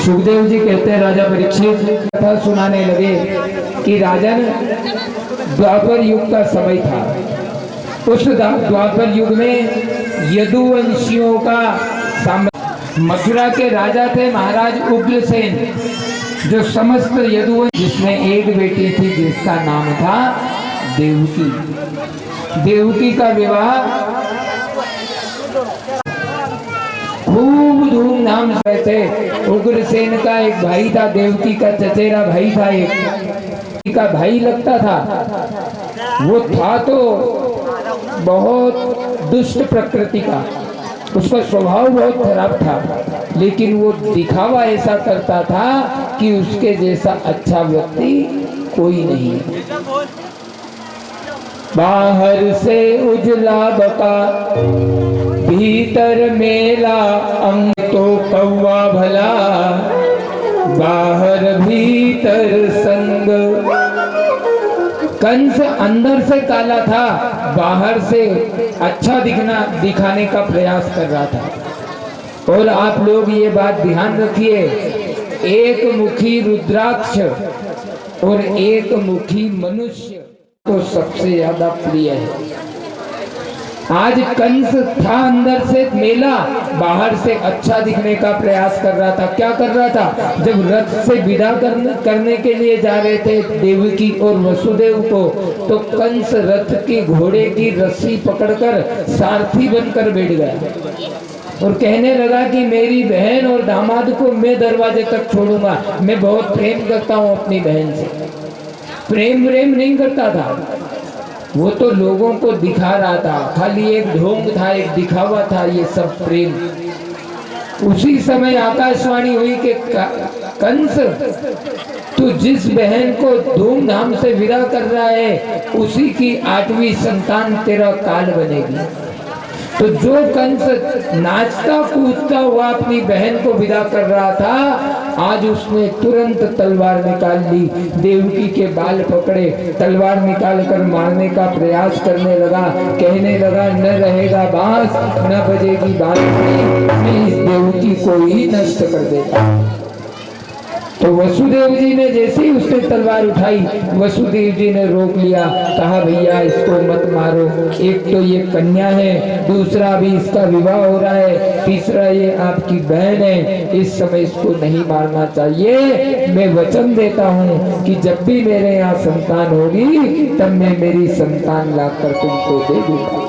सुखदेव जी कहते हैं राजा परीक्षित कथा सुनाने लगे कि राजन, द्वापर युग का समय था। उस द्वापर युग में यदुवंशियों का मथुरा के राजा थे महाराज उग्रसेन, जो समस्त यदुवंश, जिसमें एक बेटी थी जिसका नाम था देवकी। देवकी का विवाह खूब धूमधाम से थे। उग्रसेन का एक भाई था, देवकी का चचेरा भाई था, एक का भाई लगता था। वो था तो बहुत दुष्ट प्रकृति का, उसका स्वभाव बहुत खराब था, लेकिन वो दिखावा ऐसा करता था कि उसके जैसा अच्छा व्यक्ति कोई नहीं है। बाहर से उजला बका, भीतर मेला अंग तो कौवा भला, बाहर भीतर संग। कंस अंदर से काला था, बाहर से अच्छा दिखाने का प्रयास कर रहा था। और आप लोग ये बात ध्यान रखिए, एक मुखी रुद्राक्ष और एक मुखी मनुष्य तो सबसे ज्यादा प्रिय है। आज कंस था अंदर से मेला, बाहर से अच्छा दिखने का प्रयास कर रहा था। क्या कर रहा था? जब रथ से विदा करने के लिए जा रहे थे देवकी और वसुदेव को, तो कंस रथ की घोड़े की रस्सी पकड़कर सारथी बनकर बैठ गया और कहने लगा कि मेरी बहन और दामाद को मैं दरवाजे तक छोड़ूंगा। मैं बहुत प्रेम करता हूँ अपनी बहन से। प्रेम नहीं करता था, वो तो लोगों को दिखा रहा था, खाली एक ढोंग था, एक दिखावा था, ये सब प्रेम। उसी समय आकाशवाणी हुई कि कंस, तू जिस बहन को धूमधाम से विदा कर रहा है उसी की 8वीं संतान तेरा काल बनेगी। तो जो कंस नाचता कूदता हुआ अपनी बहन को विदा कर रहा था, आज उसने तुरंत तलवार निकाल ली, देवकी के बाल पकड़े, तलवार निकालकर मारने का प्रयास करने लगा। कहने लगा, न रहेगा बांस न बजेगी बांसुरी, मैं इस देवकी को ही नष्ट कर देता। तो वसुदेव जी ने जैसे ही उसने तलवार उठाई, वसुदेव जी ने रोक लिया, कहा भैया इसको मत मारो, एक तो ये कन्या है, दूसरा भी इसका विवाह हो रहा है, तीसरा ये आपकी बहन है, इस समय इसको नहीं मारना चाहिए। मैं वचन देता हूँ कि जब भी मेरे यहाँ संतान होगी तब मैं मेरी संतान लाकर तुमको दे दूंगा।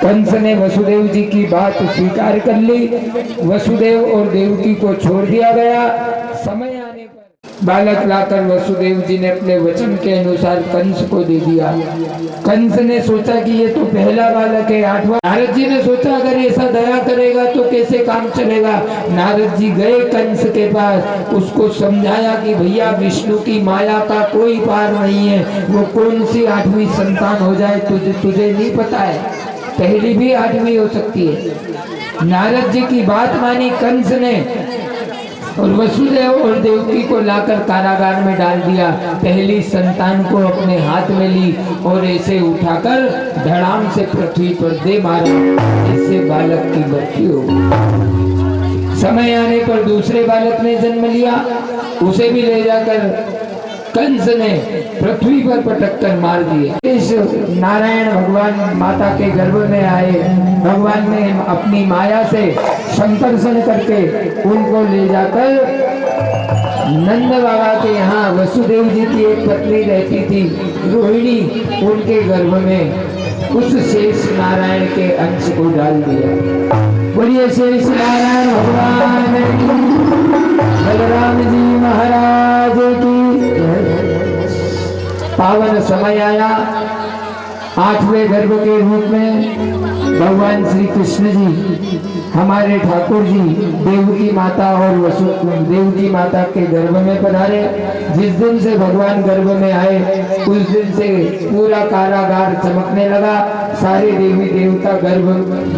कंस ने वसुदेव जी की बात स्वीकार कर ली, वसुदेव और देवकी को छोड़ दिया गया। समय आने पर बालक लाकर वसुदेव जी ने अपने वचन के अनुसार कंस को दे दिया। कंस ने सोचा कि ये तो पहला बालक है, 8वां। नारद जी ने सोचा अगर ऐसा दया करेगा तो कैसे काम चलेगा। नारद जी गए कंस के पास, उसको समझाया कि भैया विष्णु की माया का कोई पार नहीं है, वो कौन सी 8वीं संतान हो जाए तुझे नहीं पता है, पहली भी 8वीं हो सकती है। नारद जी की बात मानी कंस ने और वसुदेव और देवकी को लाकर कारागार में डाल दिया। पहली संतान को अपने हाथ में ली और ऐसे उठाकर धड़ाम से पृथ्वी पर दे मारा, इससे बालक की मृत्यु हो गई। समय आने पर दूसरे बालक ने जन्म लिया, उसे भी ले जाकर कंस ने पृथ्वी पर पटक कर मार दिए। इस नारायण भगवान माता के गर्भ में आए, भगवान ने अपनी माया से संकर्षण करके उनको ले जाकर नंद बाबा के यहाँ वसुदेव जी की एक पत्नी रहती थी रोहिणी, उनके गर्भ में उस शेष नारायण के अंश को डाल दिया। बोलिए शेष नारायण भगवान की, बलराम जी महाराज की। पावन समय आया, 8वें गर्भ के रूप में भगवान श्री कृष्ण जी हमारे ठाकुर जी देवकी माता और देवकी माता के गर्भ में पधारे। जिस दिन से भगवान गर्भ में आए उस दिन से पूरा कारागार चमकने लगा। सारे देवी देवता गर्भ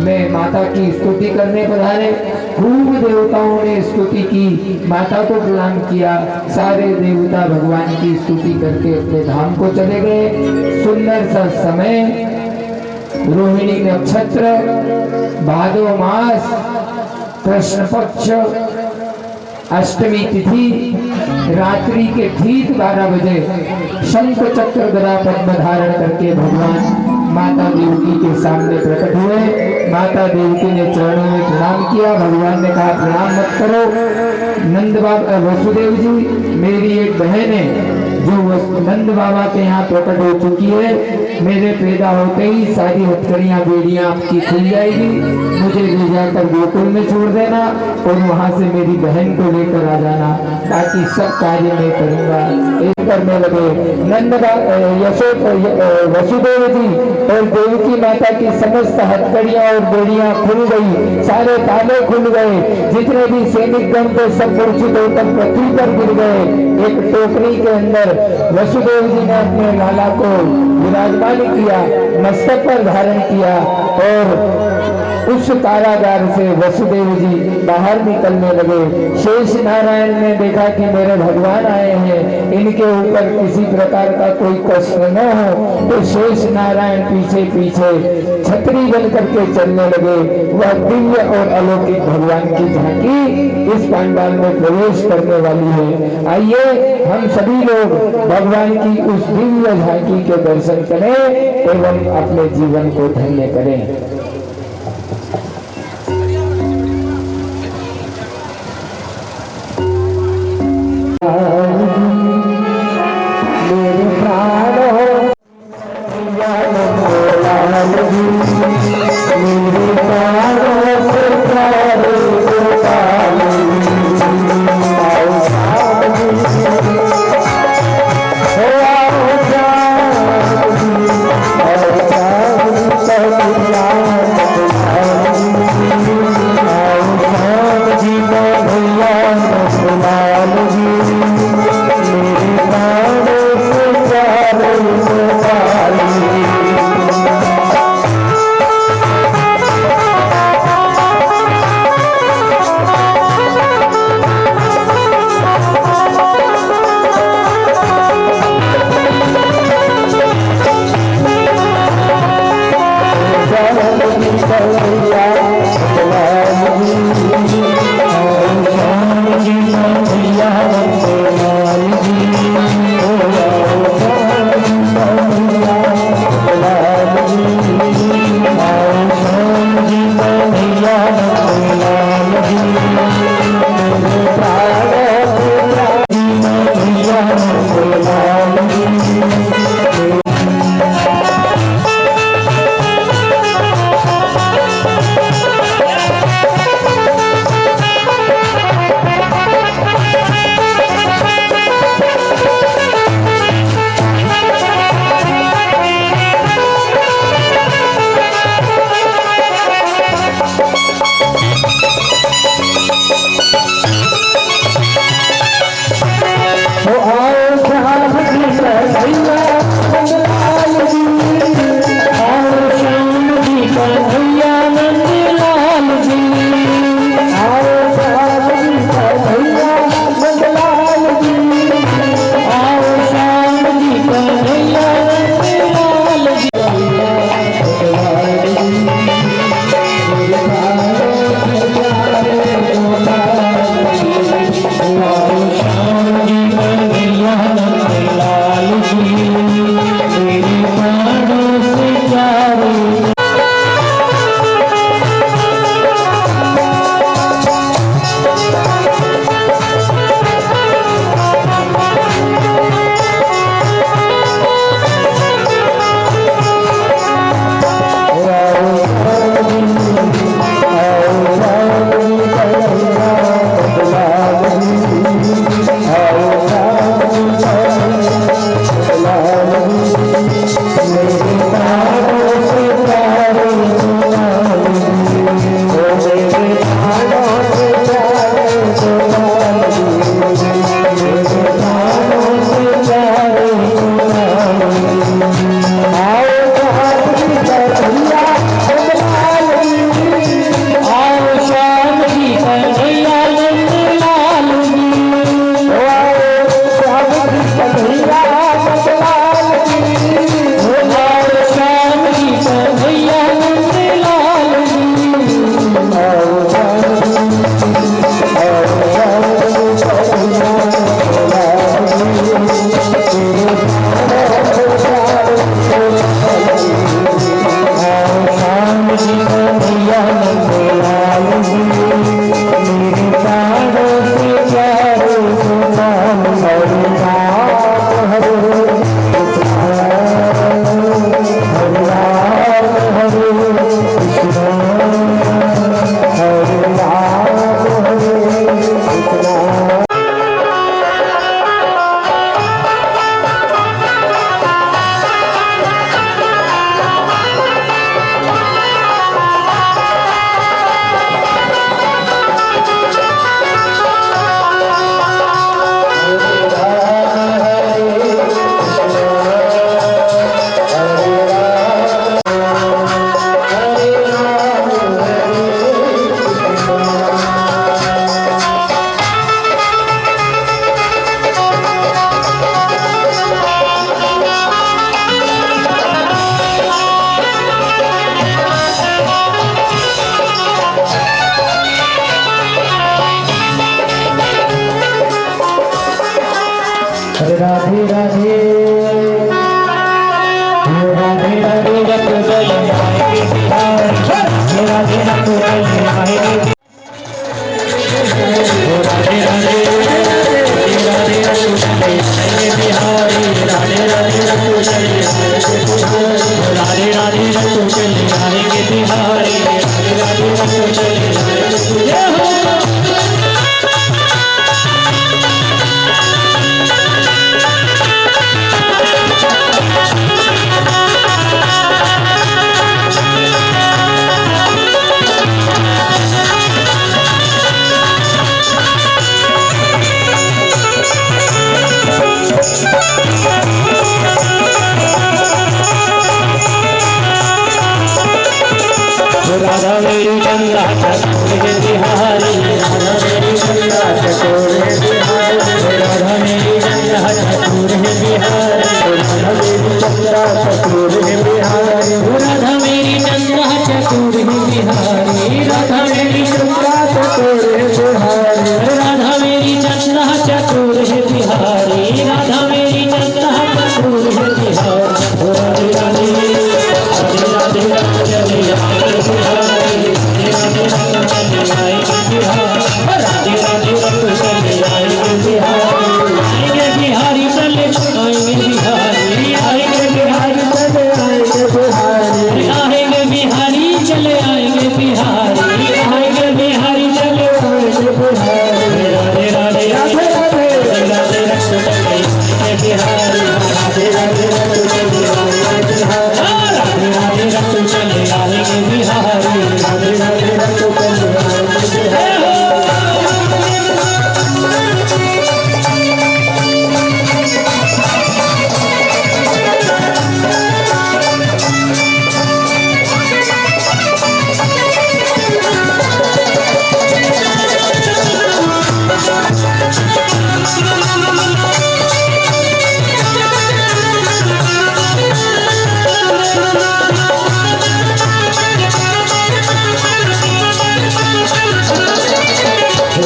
में माता की स्तुति करने पधारे। खूब देवताओं ने स्तुति की, माता को प्रणाम किया। सारे देवता भगवान की स्तुति करके अपने धाम को चले गए। सुंदर सा समय, रोहिणी नक्षत्र, भादो मास, कृष्ण पक्ष, अष्टमी तिथि, रात्रि के ठीक 12 बजे शंख चक्र गदा पद्म धारण करके भगवान माता देवकी के सामने प्रकट हुए। माता देवकी ने चरणों में प्रणाम किया। भगवान ने कहा प्रणाम मत करो, नंद बाबा वसुदेव जी मेरी एक बहन है जो नंद बाबा के यहाँ प्रकट हो चुकी है। मेरे पैदा होते ही सारी हथकड़ियाँ बेड़ियाँ आपकी खुल जाएगी। मुझे ले जाकर गोकुल में छोड़ देना और वहाँ से मेरी बहन को लेकर आ जाना, ताकि सब कार्य मैं करूँगा। एक करने लगे। नंद वसुदेव जी और देवकी माता की समस्त हथकड़ियाँ और बेड़ियाँ खुल गई, सारे ताले खुल गए। जितने भी सैनिक गण थे सब मूर्छित होकर पृथ्वी पर गिर गए। एक टोकरी के अंदर वसुदेव जी ने अपने लाला को विराजमान किया, मस्तक पर धारण किया और उस कारागार से वसुदेव जी बाहर निकलने लगे। शेष नारायण ने देखा कि मेरे भगवान आए हैं, इनके ऊपर किसी प्रकार का कोई कष्ट न हो, तो शेष नारायण पीछे पीछे छतरी बन करके चलने लगे। वह दिव्य और अलौकिक भगवान की झांकी इस पंडाल में प्रवेश करने वाली है। आइए हम सभी लोग भगवान की उस दिव्य झांकी के दर्शन करें एवं अपने जीवन को धन्य करें। मेरे प्राणों मेरे प्राणों से प्यारे गोपाल आओ राधे रंग चले आएंगे राधे राधे राधे रंग चले आएंगे बिहारी राधे राधे रंग चले आएंगे राधे राधे रंग चले आएंगे बिहारी राधे राधे रंग चले आएंगे राधा मेरी गंगा चकोर है बिहारी राधा मेरी गंगा चकोर है बिहारी राधा मेरी गंगा चकोर है बिहारी राधा मेरी गंगा चकोर है बिहारी राधा मेरी गंगा चकोर है बिहारी राधा मेरी गंगा चकोर है बिहारी राधा मेरी गंगा चकोर है बिहारी राधा मेरी गंगा चकोर है बिहारी राधे राधे राधे राधे राधे राधे आएंगे बिहारी चले आएंगे बिहारी आएंगे बिहारी चले आएंगे बिहारी आएंगे बिहारी चले आएंगे बिहारी आएंगे बिहारी चले आएंगे बिहारी राधे राधे राधे राधे राधे राधे बिहारी राधे राधे राधे राधे राधे रंग चले आएंगे बिहारी राधे राधे रंग चले आएंगे बिहारी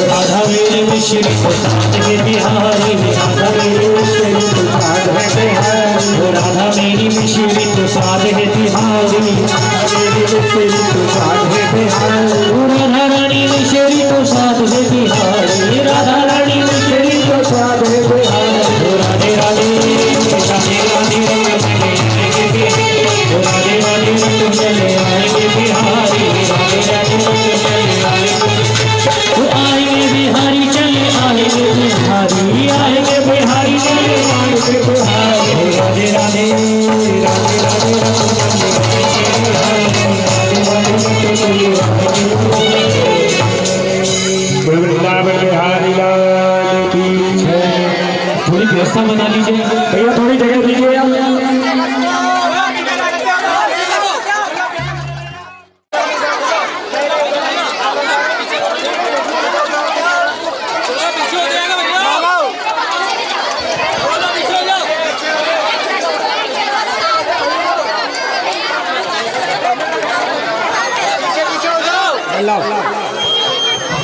राधा मेरी मिश्री तो साथ है बिहारी राधा मेरी मिश्री तो साथ है बिहारी राधा मेरी मिश्री तो साथ है बिहारी मेरी मिश्री तो साथ है बिहारी राधा रानी मिश्री तो साथ है बिहारी राधा रानी मिश्री तो साथ है बिहारी राधे राधे राधे राधे राधे राधे रंग चले आएंगे बिहारी राधे राधे रंग चले आएंगे बिहारी चले आएंगे बिहारी आएंगे बिहारी चले आएंगे बिहारी राधे राधे राधे राधे बिहारी लाल की थोड़ी व्यवस्था बना लीजिए भैया थोड़ी जगह दीजिए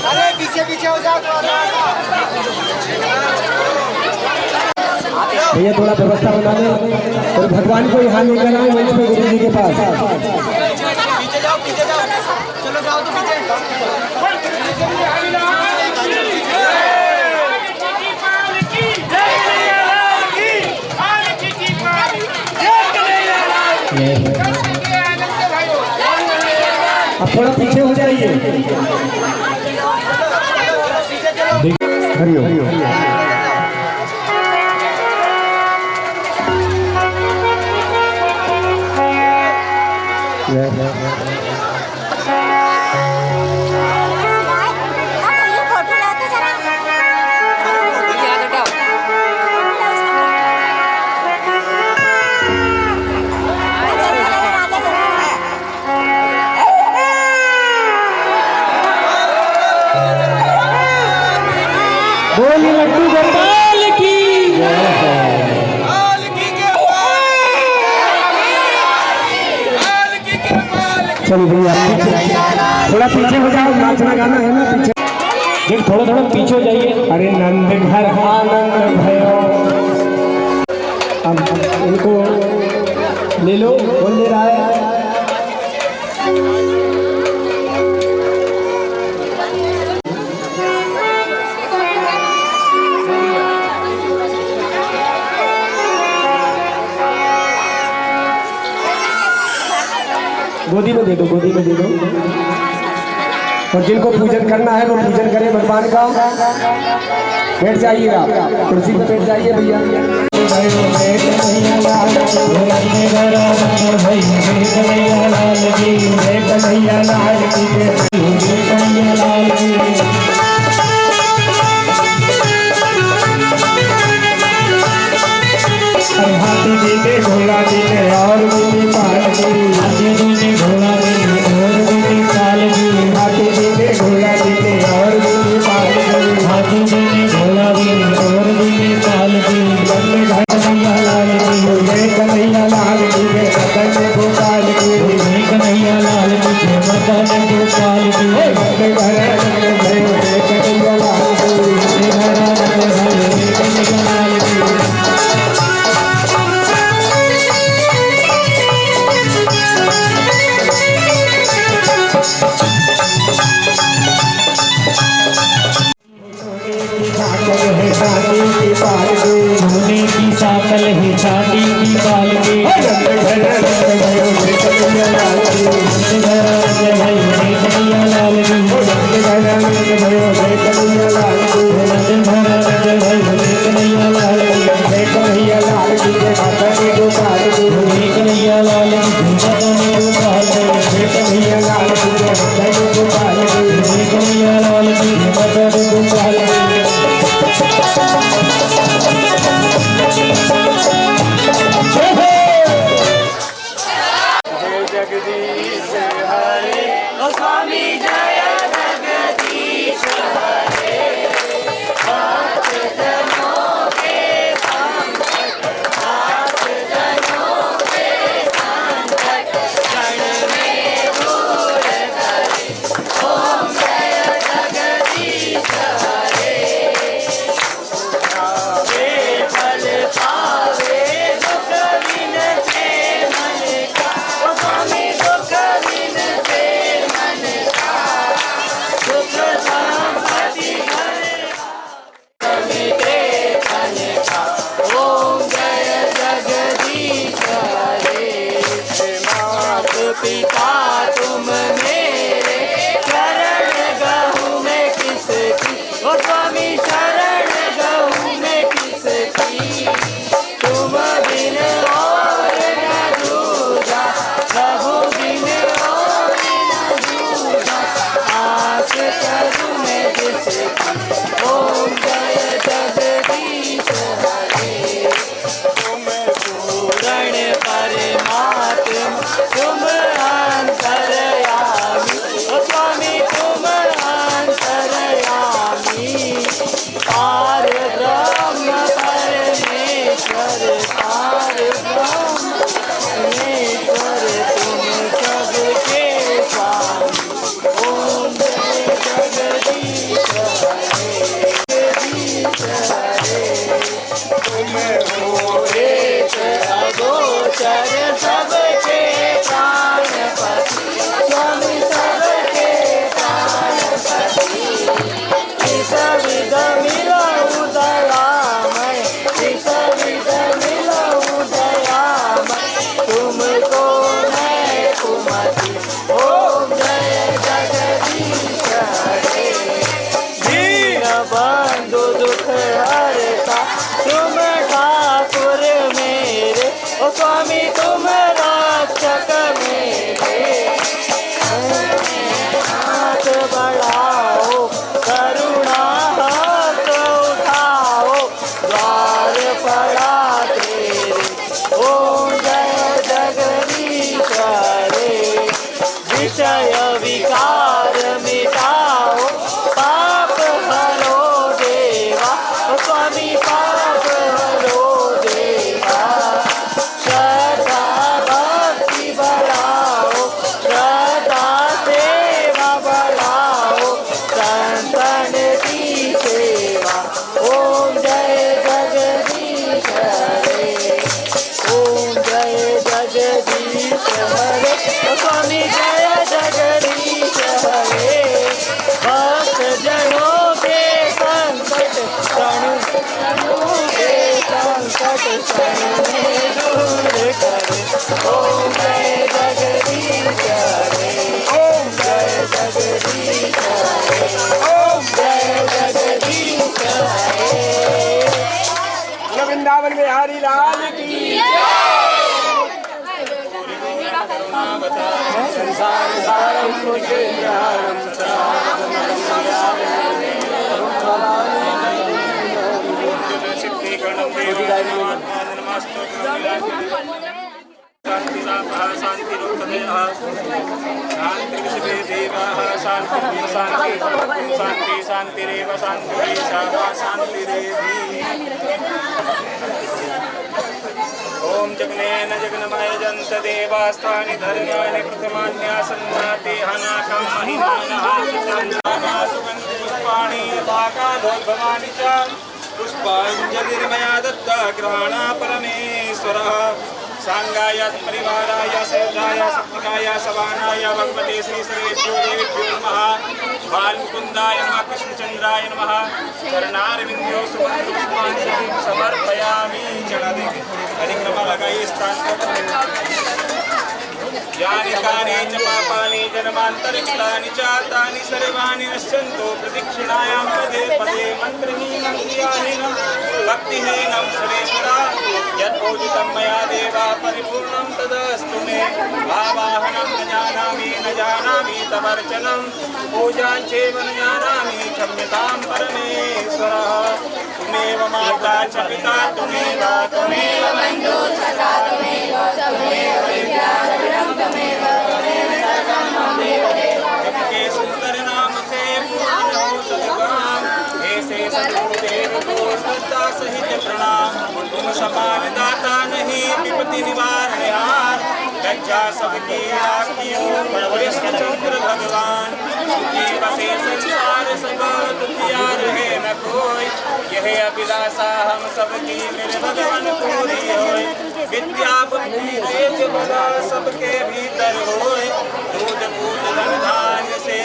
अरे पीछे पीछे हो जाओ भैया थोड़ा व्यवस्था बना लें और भगवान को यहाँ लेकर आए मंच पे गुरु जी के पास। पीछे जाओ चलो जाओ तो पीछे अब थोड़ा पीछे हो जाइए। हरिओम बोली लड्डू गोपाल की चलो भैया थोड़ा पीछे हो जाओ, नाचना गाना है ना पीछे। देख थोड़ा थोड़ा पीछे हो जाइए। अरे नंद घर आनंद भयो, अब इनको ले लो, बोल ले रहा है। गोदी में दे दो, गोदी में दे दो। और जिनको पूजन करना है वो पूजन करें भगवान का। बैठ जाइए आप, कुर्सी पे बैठ जाइए भैया। हाथी जी ने घोड़ा जी ने और भी पाल जी, हाथी जी ने घोड़ा जी ने और भी पाल जी, हाथी जी ने घोड़ा जी ने और भी पाल जी, हाथी जी ने घोड़ा जी ने और भी पाल जी। बंदे कन्हैया लाल जी, जय कन्हैया लाल जी, जय मदन गोपाल जी, जय कन्हैया लाल जी, जय मदन गोपाल जी। बंदे कन्हैया लाल जी, जय कन्हैया लाल जी। सोने की साकल है चांदी की पाल के, कन्हैया लाल जी, कन्हैया लाल जी, कन्हैया लाल जी, गोपाल जी, कन्हैया लाल जी, गोपाल जी, कन्हैया लाल जी, गोपाल जी, कन्हैया लाल जी, गोपाल जी। जगदीश हरे ओ स्वामी जय जगदीश हरे भक्त जनों के संकट, भक्त जनों के संकट क्षण में दूर करे। ओम जय जगदीश हरे। पावे फल पावे दुख विनते मन का, ओ स्वामी दुख विनते मन का, सुख संपत्ति भरे मिटे मन का। ओम जय जगदीश हरे। मात पिता तुम मेरे, शरण गहूँ मैं किसकी, ओ स्वामी शरण गहूँ मैं किसकी। तुम बिन और न दूजा, प्रभु बिन और न दूजा, आस करूँ मैं जिसकी। ओम जय जगदीश हरे। तुम पूर्ण परमात्मा, तुम अंतर्यामी, ओ स्वामी तुम अंतर्यामी। पार ब्रह्म परमेश्वर, पार ब्रह्म परमेश्वर, तुम सबके स्वामी। ओम जय जगदीश हरे। जगदीश हरे। तुम हो एक अगोचर सबके प्राणपति, स्वामी सबके प्राणपति। इस विध मिलऊ दयामय, इस विध मिलऊ दयामय, तुमको मैं कुमति। ओम जय जगदीश हरे। दीन बंधु दुख हरता, तुम ठाकुर मेरे, ओ स्वामी तुम रक्षक मेरे। हाथ बढ़ाओ, करुणा हाथ उठाओ, द्वार पड़ा तेरे। ओम जय जगदीश हरे। विषय विकार मिटाओ, पाप हरो देवा, ओ स्वामी पाप हरो देवा। श्रद्धा भक्ति बढ़ाओ, श्रद्धा सेवा बढ़ाओ, संतन की सेवा। ओम जय जगदीश हरे। ओम जय जगदीश हरे। ओ स्वामी जय जगदीश हरे। भक्त जनों के संकट क्षण, जनों के संकट क्षण में दूर करे। ओम जय जगदीश हरे। बिहारी लाल की संसार सारम मुझे शांति शांतिरेव शांति शांतिरेवी ओम जगनेन जगन्मय जंत देवास्तानि धर्माणि प्रथमान्यासन्नाते हनाकं महिमानः सुगन्धि पुष्पाणि यथाकालोद्भवानि च पुष्पाञ्जलिर्मया दत्ता ग्रहणा परमेश्वरः सांगाय परिवाराय सेवकाय सत्काय सवानाय भगवते श्री सर्वेभ्यो देवेभ्यो नमः बालमुकुन्दाय नमः कृष्णचन्द्राय नमः चरणारविन्द्यो सुमन्त्रपुष्पाञ्जलिं समर्पयामि चढ़ादेंगे परिक्रमा लगाइए स्थान पर यानि कानि च पापानि जन्मान्तरिक्तानि च तानि सर्वाणि नश्यन्तो प्रदक्षिणायां पदे पदे मन्त्रहीनं क्रियाहीनं भक्तिहीनं सुरेश्वरा यत्पूजितं मया देवा परिपूर्णं तदस्तु मे भावाहनं न जानामि तवर्चनं पूजां चैव न जानामि क्षम्यतां परमेश्वरः त्वमेव माता च पिता त्वमेव बन्धुः सखा त्वमेव विद्याधरं त्वमेव जगके सुंदर नाम से पूर्ण हो सदगुण ऐसे सद्गुरुदेव को श्रद्धा सहित प्रणाम तुम समान दाता नहीं विपत्ति निवारणहार लज्जा सबकी आँखियों कृष्णचंद्र भगवान सुखी बसे संसार सब दुखिया रहे न कोई यह अभिलाषा हम सबकी मेरे भगवान पूरी होय विद्या बुद्धि तेज बला सबके भीतर होय दूध पूत धन धान्य से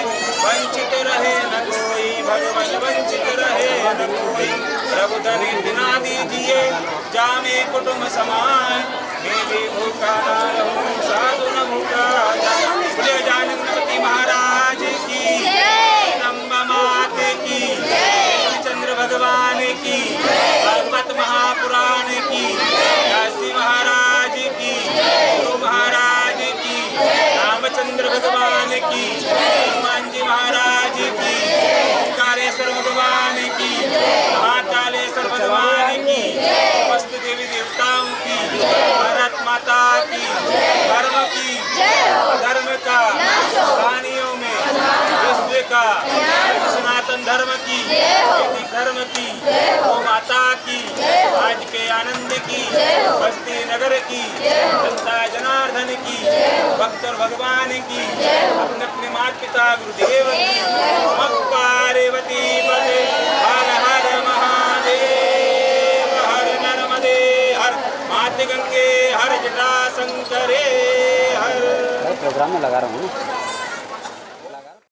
वंचित रहे न कोई भगवान वंचित रहे न कोई प्रभु धन इतना दीजिए जामे कुटुंब समान मैं भी भूखा न रहूं साधु न भूखा बोले जानकी महाराज की जगदम्बा माते की चंद्र भगवान की भागवत महापुराण की व्यासी महाराज की गुरु महाराज की रामचंद्र भगवान की हनुमान जी महाराज की ओंकारेश्वर भगवान की महाकालेश्वर भगवान की समस्त देवी देवताओं की भारत माता की धर्म की धर्म का कहानियों में विश्व का सनातन धर्म की वैदिक धर्म की गौ माता की आज के आनंद की बस्ती नगर की जनता जनार्दन की भक्त और भगवान की अपने अपने माता पिता गुरुदेव की पार्वती पदे हर हर महादेव हर नर्मदे हर मात गंगे हर जटा शंकरे हर प्रोग्राम में लगा रहा हूँ।